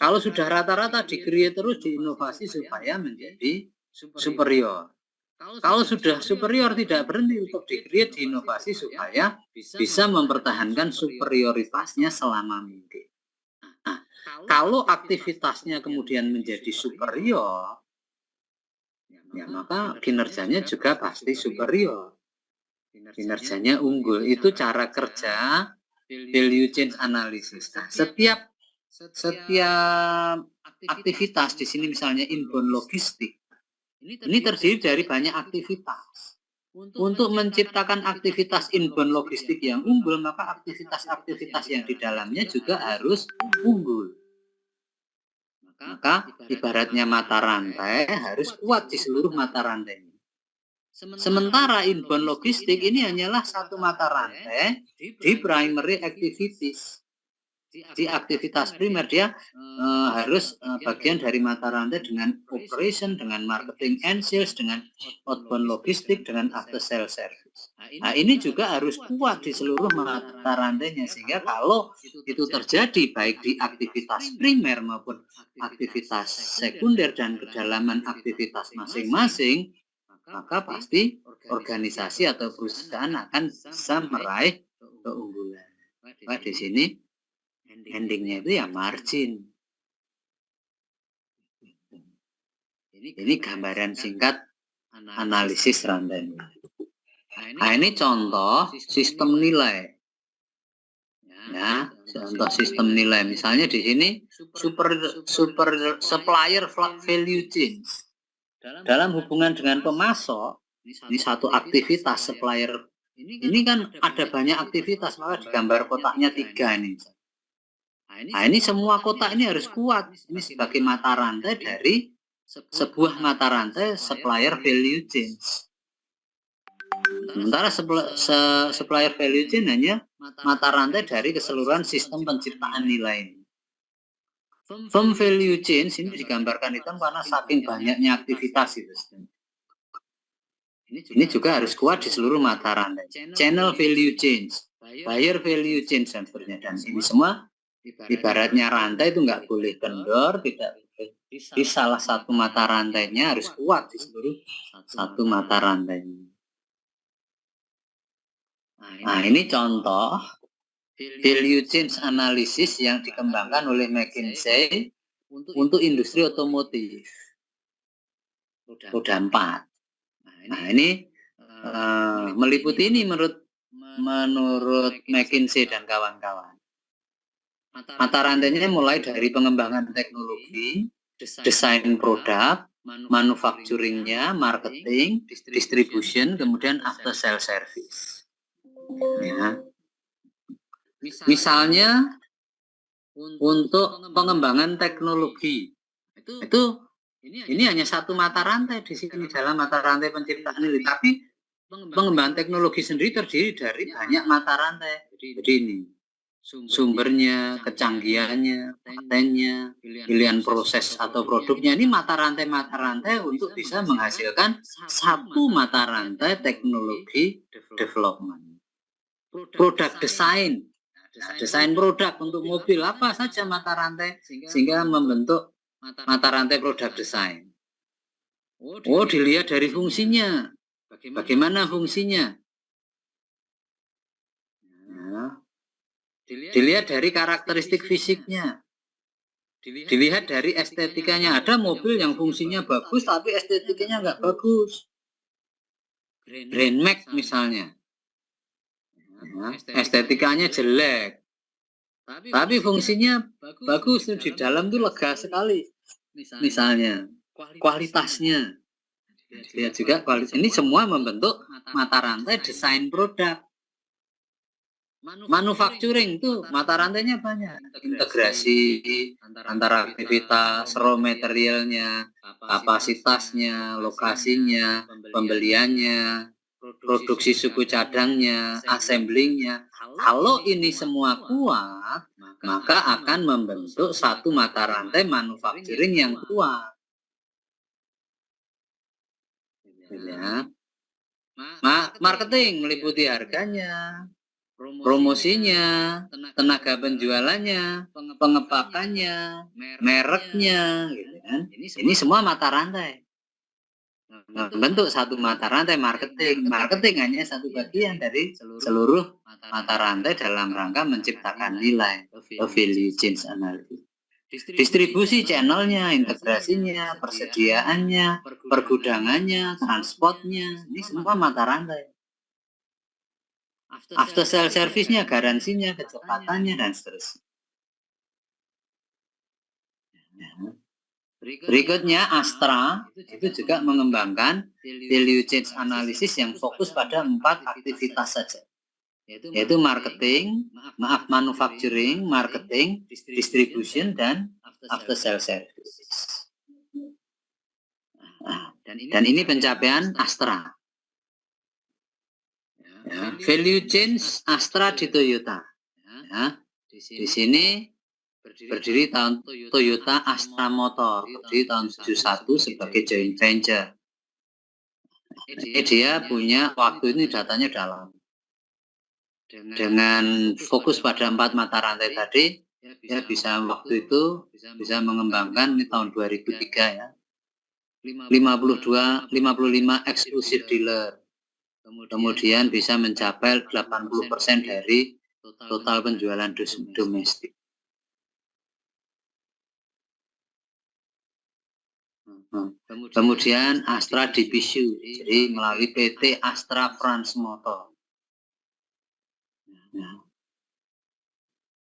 Kalau sudah rata-rata, di-create terus, diinovasi supaya menjadi superior. Kalau sudah superior, tidak berhenti untuk di-create, diinovasi supaya bisa mempertahankan superioritasnya selama mungkin. Nah, kalau aktivitasnya kemudian menjadi superior, ya maka kinerjanya juga pasti superior. Kinerjanya unggul. Itu cara kerja value chain analysis. Nah, setiap aktivitas di sini misalnya inbound logistik ini terdiri dari banyak aktivitas. Untuk menciptakan aktivitas inbound logistik yang unggul, maka aktivitas-aktivitas yang di dalamnya juga harus unggul. Maka ibaratnya mata rantai harus kuat di seluruh mata rantainya. Sementara inbound logistik ini hanyalah satu mata rantai di primary activities. Di aktivitas primer dia harus bagian dari mata rantai dengan operation, dengan marketing and sales, dengan outbound logistik, dengan after sales service. Nah, ini juga harus kuat di seluruh mata rantainya, sehingga kalau itu terjadi baik di aktivitas primer maupun aktivitas sekunder dan kedalaman aktivitas masing-masing, maka pasti organisasi atau perusahaan akan bisa meraih keunggulan. Nah, di sini endingnya itu ya margin. Ini gambaran singkat analisis rantai. Nah, ini contoh sistem nilai. Ya, contoh sistem nilai. Misalnya di sini super supplier value chain. Dalam hubungan dengan pemasok, ini satu aktivitas supplier. Ini kan ada banyak aktivitas, maka digambar kotaknya 3 ini. Nah, ini semua kotak ini harus kuat. Ini sebagai mata rantai dari sebuah mata rantai supplier value chain. Sementara supplier value chain hanya mata rantai dari keseluruhan sistem penciptaan nilai. Firm value chain ini digambarkan hitam karena saking banyaknya aktivitas itu. Ini juga harus kuat di seluruh mata rantai. Channel value chain, buyer value chain, dan seterusnya. Dan ini semua ibaratnya rantai itu nggak boleh kendor, tidak boleh di salah satu mata rantainya, harus kuat di seluruh satu mata rantainya. Nah, ini contoh value chain analysis yang dikembangkan oleh McKinsey untuk industri otomotif. Roda 4. Nah, ini meliputi ini menurut McKinsey dan kawan-kawan. Mata rantainya mulai dari pengembangan teknologi, desain produk, manufacturingnya, marketing, distribution, kemudian after sales service. Ya. Misalnya untuk pengembangan teknologi itu ini hanya satu mata rantai di sini dalam mata rantai penciptaan ini, tapi pengembangan teknologi sendiri terdiri dari banyak mata rantai. Jadi ini sumbernya, kecanggihannya, patennya, pilihan proses atau produknya, ini mata rantai untuk bisa menghasilkan satu mata rantai teknologi development. Produk desain, desain produk untuk mobil apa saja mata rantai sehingga membentuk mata rantai produk desain. Oh, dilihat dari fungsinya. Bagaimana fungsinya? Nah, dilihat dari karakteristik fisiknya. Dilihat dari estetikanya. Ada mobil yang fungsinya bagus tapi estetikanya nggak bagus. Grand Max misalnya. Nah, estetikanya jelek. Tapi fungsinya bagus, di dalam tuh lega sekali. Misalnya kualitasnya. Lihat juga kualitas. Ini semua membentuk mata rantai desain produk. Manufacturing itu mata rantainya banyak. Integrasi antara aktivitas, raw materialnya, kapasitasnya, lokasinya, pembeliannya, produksi suku cadangnya, assemblingnya. Kalau ini semua kuat, maka akan membentuk satu mata rantai manufacturing yang kuat. Ya. Marketing meliputi harganya, promosinya, tenaga penjualannya, pengepakannya, mereknya, gitu kan. Ini semua mata rantai. Membentuk satu mata rantai marketing. Marketing hanya satu bagian dari seluruh mata rantai dalam rangka menciptakan nilai, value chain analysis. Distribusi channelnya, integrasinya, persediaannya, pergudangannya, transportnya, ini semua mata rantai. After sales service-nya, garansinya, kecepatannya, dan seterusnya. Berikutnya Astra itu juga mengembangkan value chain analysis yang fokus pada 4 aktivitas saja, yaitu manufacturing, marketing, distribution, dan after sales service. Dan ini pencapaian Astra. Ya, value chain Astra di Toyota. Ya, Di sini berdiri tahun Toyota Astra Motor, berdiri tahun 71 sebagai joint venture. Dia punya waktu ini datanya dalam. Dengan fokus pada 4 mata rantai tadi, ya bisa waktu itu bisa mengembangkan ini tahun 2003 ya. 55 eksklusif dealer. Kemudian bisa mencapai 80% dari total penjualan domestik. Kemudian Astra Division, jadi melalui PT Astra France Motor.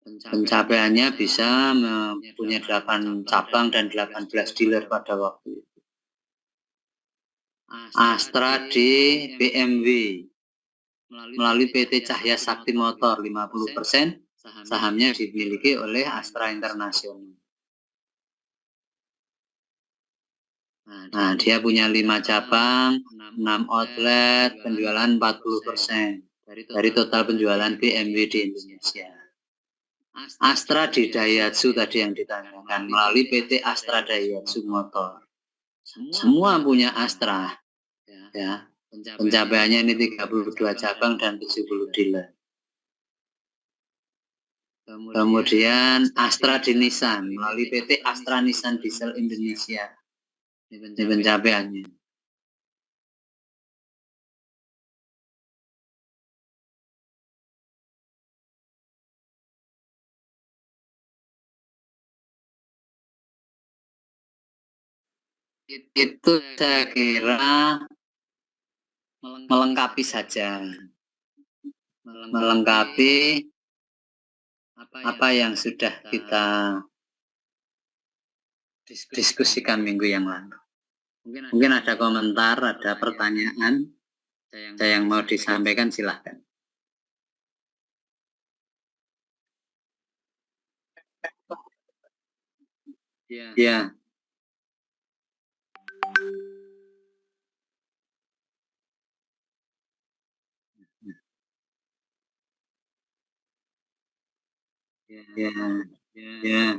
Pencapaiannya bisa mempunyai 8 cabang dan 18 dealer pada waktu itu. Astra di BMW melalui PT Cahya Sakti Motor 50%, sahamnya dimiliki oleh Astra International. Nah, dia punya 5 cabang, 6 outlet, penjualan 40% dari total penjualan BMW di Indonesia. Astra di Daihatsu tadi yang ditanyakan melalui PT Astra Daihatsu Motor. Semua punya Astra. Ya. Pencapaiannya ini 32 cabang dan 70 dealer. Kemudian Astra di Nissan melalui PT Astra Nissan Diesel Indonesia. Ini pencapaiannya. Itu saya kira melengkapi saja. Melengkapi apa yang sudah kita diskusikan minggu yang lalu. Mungkin ada komentar, ada pertanyaan yang mau disampaikan, silahkan. Ya. Ya.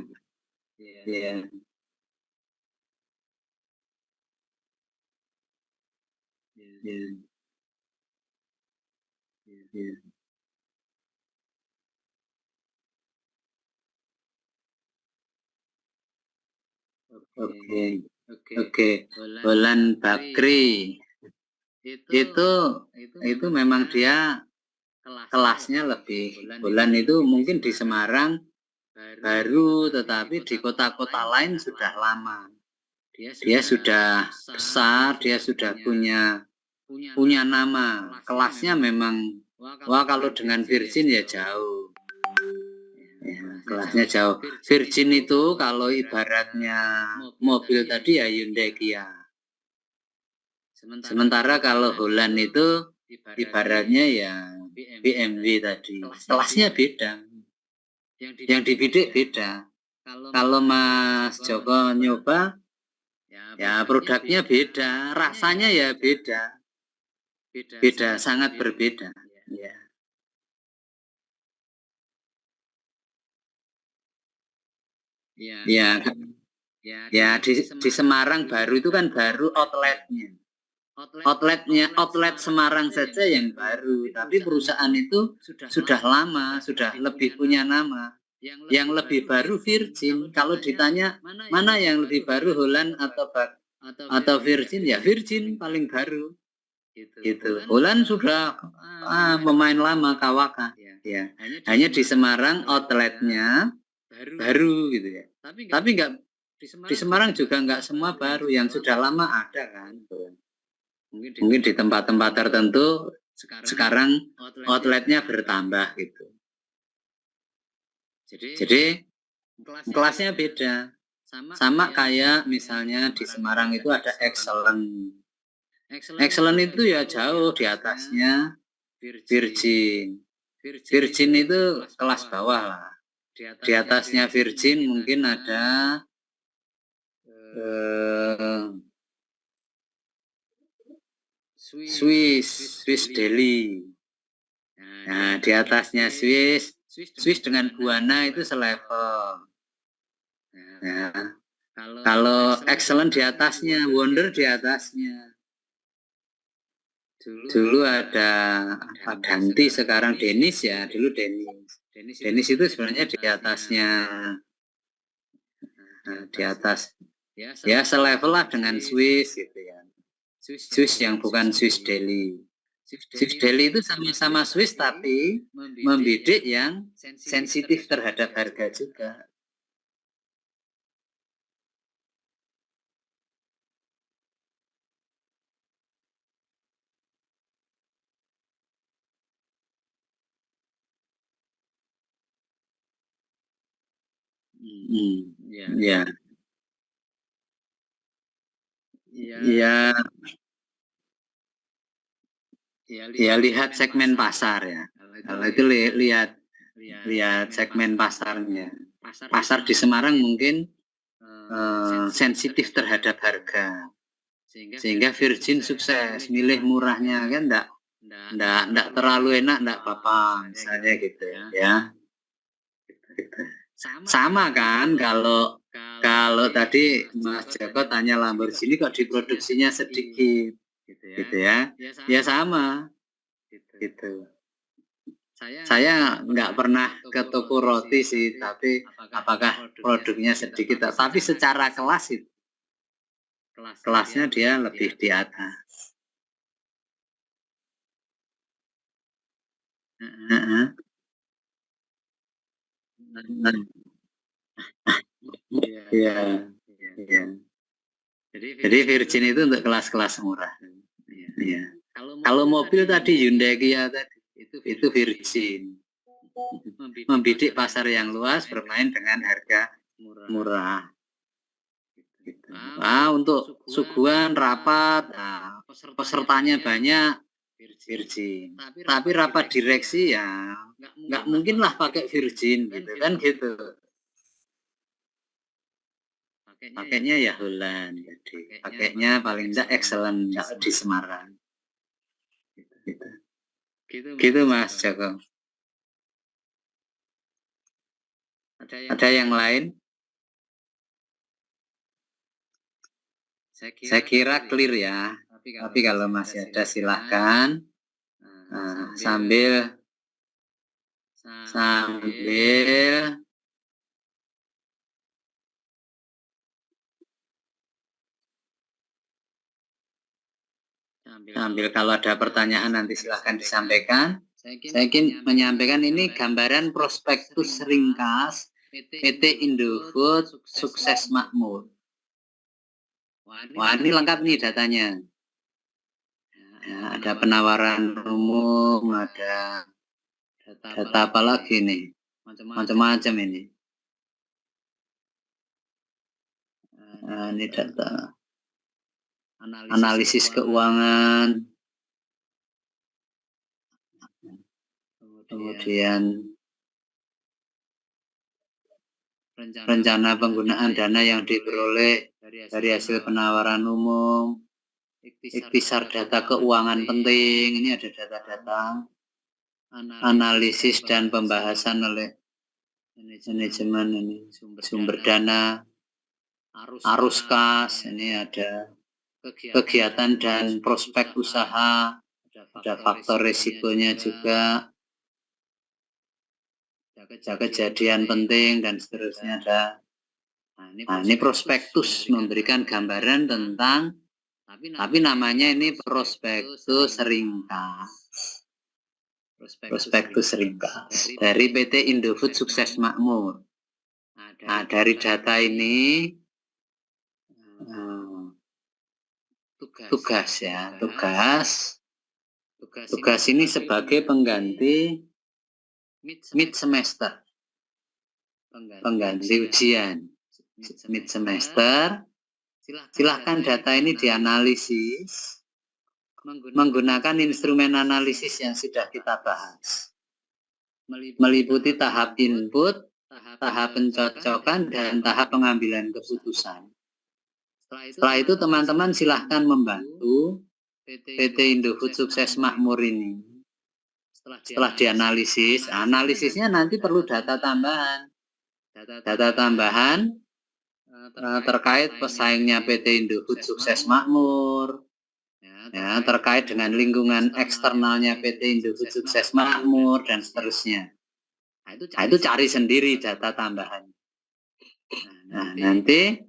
Oke. Bolan Bakri itu memang dia kelasnya lebih. Bolan itu mungkin di Semarang baru, tetapi di kota-kota lain sudah lama. Dia sudah besar, dia sudah punya nama. Kelasnya memang, wah kalau dengan Virgin ya jauh. Ya, kelasnya jauh. Virgin itu kalau ibaratnya mobil tadi ya Hyundai Kia. Sementara kalau Holland itu ibaratnya ya BMW tadi. Kelasnya beda. Yang dibidik beda. Kalau Mas Joko nyoba, ya produknya beda, rasanya ya beda. Beda, sangat berbeda. Ya. Ya di Semarang baru itu kan baru outletnya. Outlet Semarang saja yang baru, tapi perusahaan itu sudah lama, sudah lebih punya nama. Yang lebih baru Virgin. Kalau ditanya mana yang lebih baru, Holland atau Virgin, ya Virgin paling baru. Gitu. Holland sudah pemain lama, Kawaka. Ya. Hanya di Semarang outletnya baru gitu ya. Tapi enggak di Semarang juga enggak semua baru, yang sudah lama ada kan. Mungkin di tempat-tempat tertentu sekarang outletnya bertambah gitu. Jadi kelasnya beda. Sama kayak misalnya di Semarang itu ada Excellent. Excellent itu ya jauh di atasnya Virgin. Virgin itu kelas bawah lah. Di atasnya Virgin mungkin ada Swiss Deli. Nah, di atasnya Swiss Swiss dengan Buana itu selevel. Ya. Kalau excellent di atasnya, wonder di atasnya. Dulu ada Danti, sekarang Denis ya. Dulu Denis. Denis itu sebenarnya di atasnya. Nah, di atas. Ya selevel lah dengan Swiss gitu ya. Swiss yang bukan Swiss Deli. Swiss Deli itu sama-sama Swiss tapi membidik yang sensitif terhadap harga juga. Ya. Ya. Ya lihat segmen pasar ya. Kalau itu lihat segmen pasarnya. Pasar di Semarang mungkin sensitif terhadap harga. Sehingga Virgin sukses, milih murahnya kan enggak terlalu enak, enggak apa-apa misalnya gitu ya. Sama kan kalau tadi Mas Joko tanya Lamborghini kok diproduksinya sedikit gitu ya. Ya sama gitu. Saya nggak pernah ke toko roti sih, tapi apakah produknya sedikit, tapi secara kelas itu kelasnya dia lebih di atas. Iya. Jadi Virgin itu untuk kelas-kelas murah. Iya. Kalau mobil tadi Hyundai Kia tadi itu Virgin. Membidik pasar yang luas, bermain dengan harga murah. Untuk suguhan rapat, pesertanya banyak, Virgin. Tapi rapat direksi ya nggak mungkin lah pakai Virgin gitu kan gitu. Pakainya ya Holland, jadi pakainya paling enggak excellent, enggak di Semarang. Gitu Mas Joko. Ada yang lain? Saya kira clear ya. Tapi kalau masih ada silahkan. Sambil kalau ada pertanyaan nanti silahkan disampaikan. Saya ingin menyampaikan ini gambaran prospektus ringkas PT Indofood Sukses Makmur. Wah, ini lengkap nih datanya. Ya, ada penawaran umum, ada data apa lagi nih? Macam-macam ini. Ini data analisis keuangan, kemudian rencana penggunaan dana yang diperoleh dari hasil penawaran umum, ikhtisar data keuangan penting, ini ada data-data, analisis dan pembahasan oleh manajemen ini, sumber dana, arus kas, ini ada kegiatan dan prospek usaha, ada faktor risikonya juga, ada kejadian penting dan seterusnya ada. Nah, ini prospektus memberikan gambaran tentang, tapi namanya ini prospektus ringkas. Prospektus ringkas dari PT Indofood Sukses Makmur. Nah, dari data ini tugas ini sebagai pengganti mid semester, pengganti ujian mid semester. Silahkan data ini dianalisis menggunakan instrumen analisis yang sudah kita bahas, meliputi tahap input, tahap pencocokan, dan tahap pengambilan keputusan. Setelah itu teman-teman silahkan membantu PT Indofood Sukses Makmur ini. Setelah dianalisis, analisisnya nanti perlu data tambahan. Data tambahan terkait pesaingnya PT Indofood Sukses Makmur, ya, terkait dengan lingkungan eksternalnya PT Indofood Sukses Makmur, dan seterusnya. Nah, itu cari sendiri data tambahan. Nah, nanti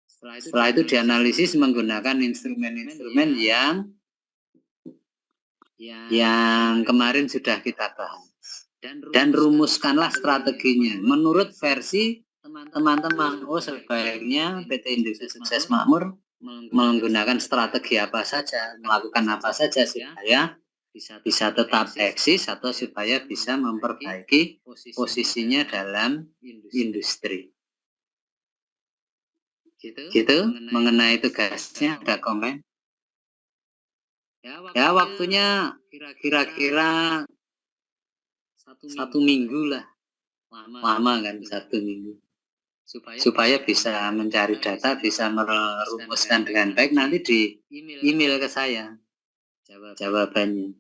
setelah itu dianalisis menggunakan instrumen-instrumen yang kemarin sudah kita bahas. Dan rumuskanlah strateginya menurut versi teman-teman. Oh, sebaiknya PT Indofood Sukses Makmur menggunakan strategi apa saja, melakukan apa saja supaya bisa tetap eksis atau supaya bisa memperbaiki posisinya dalam industri. Gitu, mengenai tugasnya ada komen? Ya, waktunya kira-kira 1 minggu lah. Lama kan, 1 minggu. Supaya bisa mencari data, bisa merumuskan dengan baik, nanti di email ke saya jawabannya.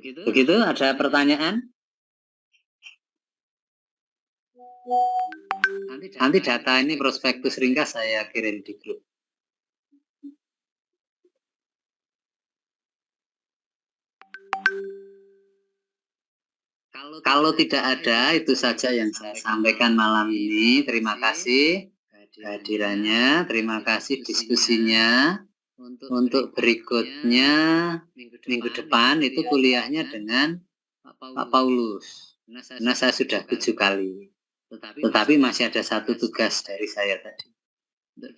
Begitu, ada pertanyaan? Nanti data ini prospektus ringkas saya kirim di grup. Kalau tidak ada, itu saja yang saya sampaikan malam ini. Terima kasih kehadirannya, terima kasih diskusinya. Untuk berikutnya, minggu depan itu kuliahnya dengan Pak Paulus. Karena saya sudah 7 kali. Tetapi masih ada 1 tugas dari saya tadi.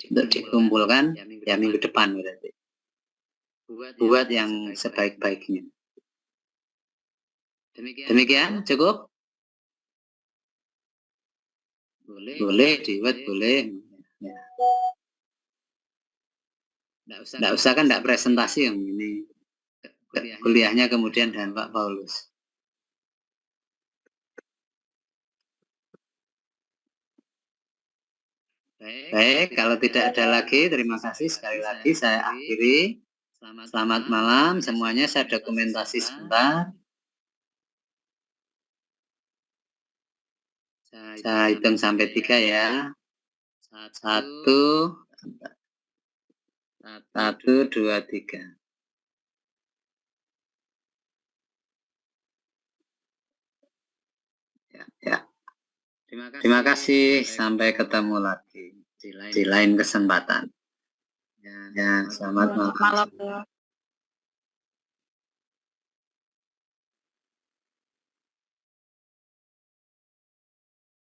Untuk dikumpulkan, ya minggu depan berarti. Buat yang sebaik-baiknya. Demikian, cukup? Boleh, Diwet, boleh. Ya. Nggak usah kan, nggak presentasi yang ini. Kuliahnya kemudian dengan Pak Paulus. Baik, kalau tidak ada lagi, terima kasih sekali lagi. Saya akhiri. Selamat malam semuanya. Saya dokumentasi sebentar. Saya hitung sampai 3 ya. 1, 2, 3. Ya. Terima kasih. Sampai ketemu lagi di lain kesempatan. Ya, selamat malam.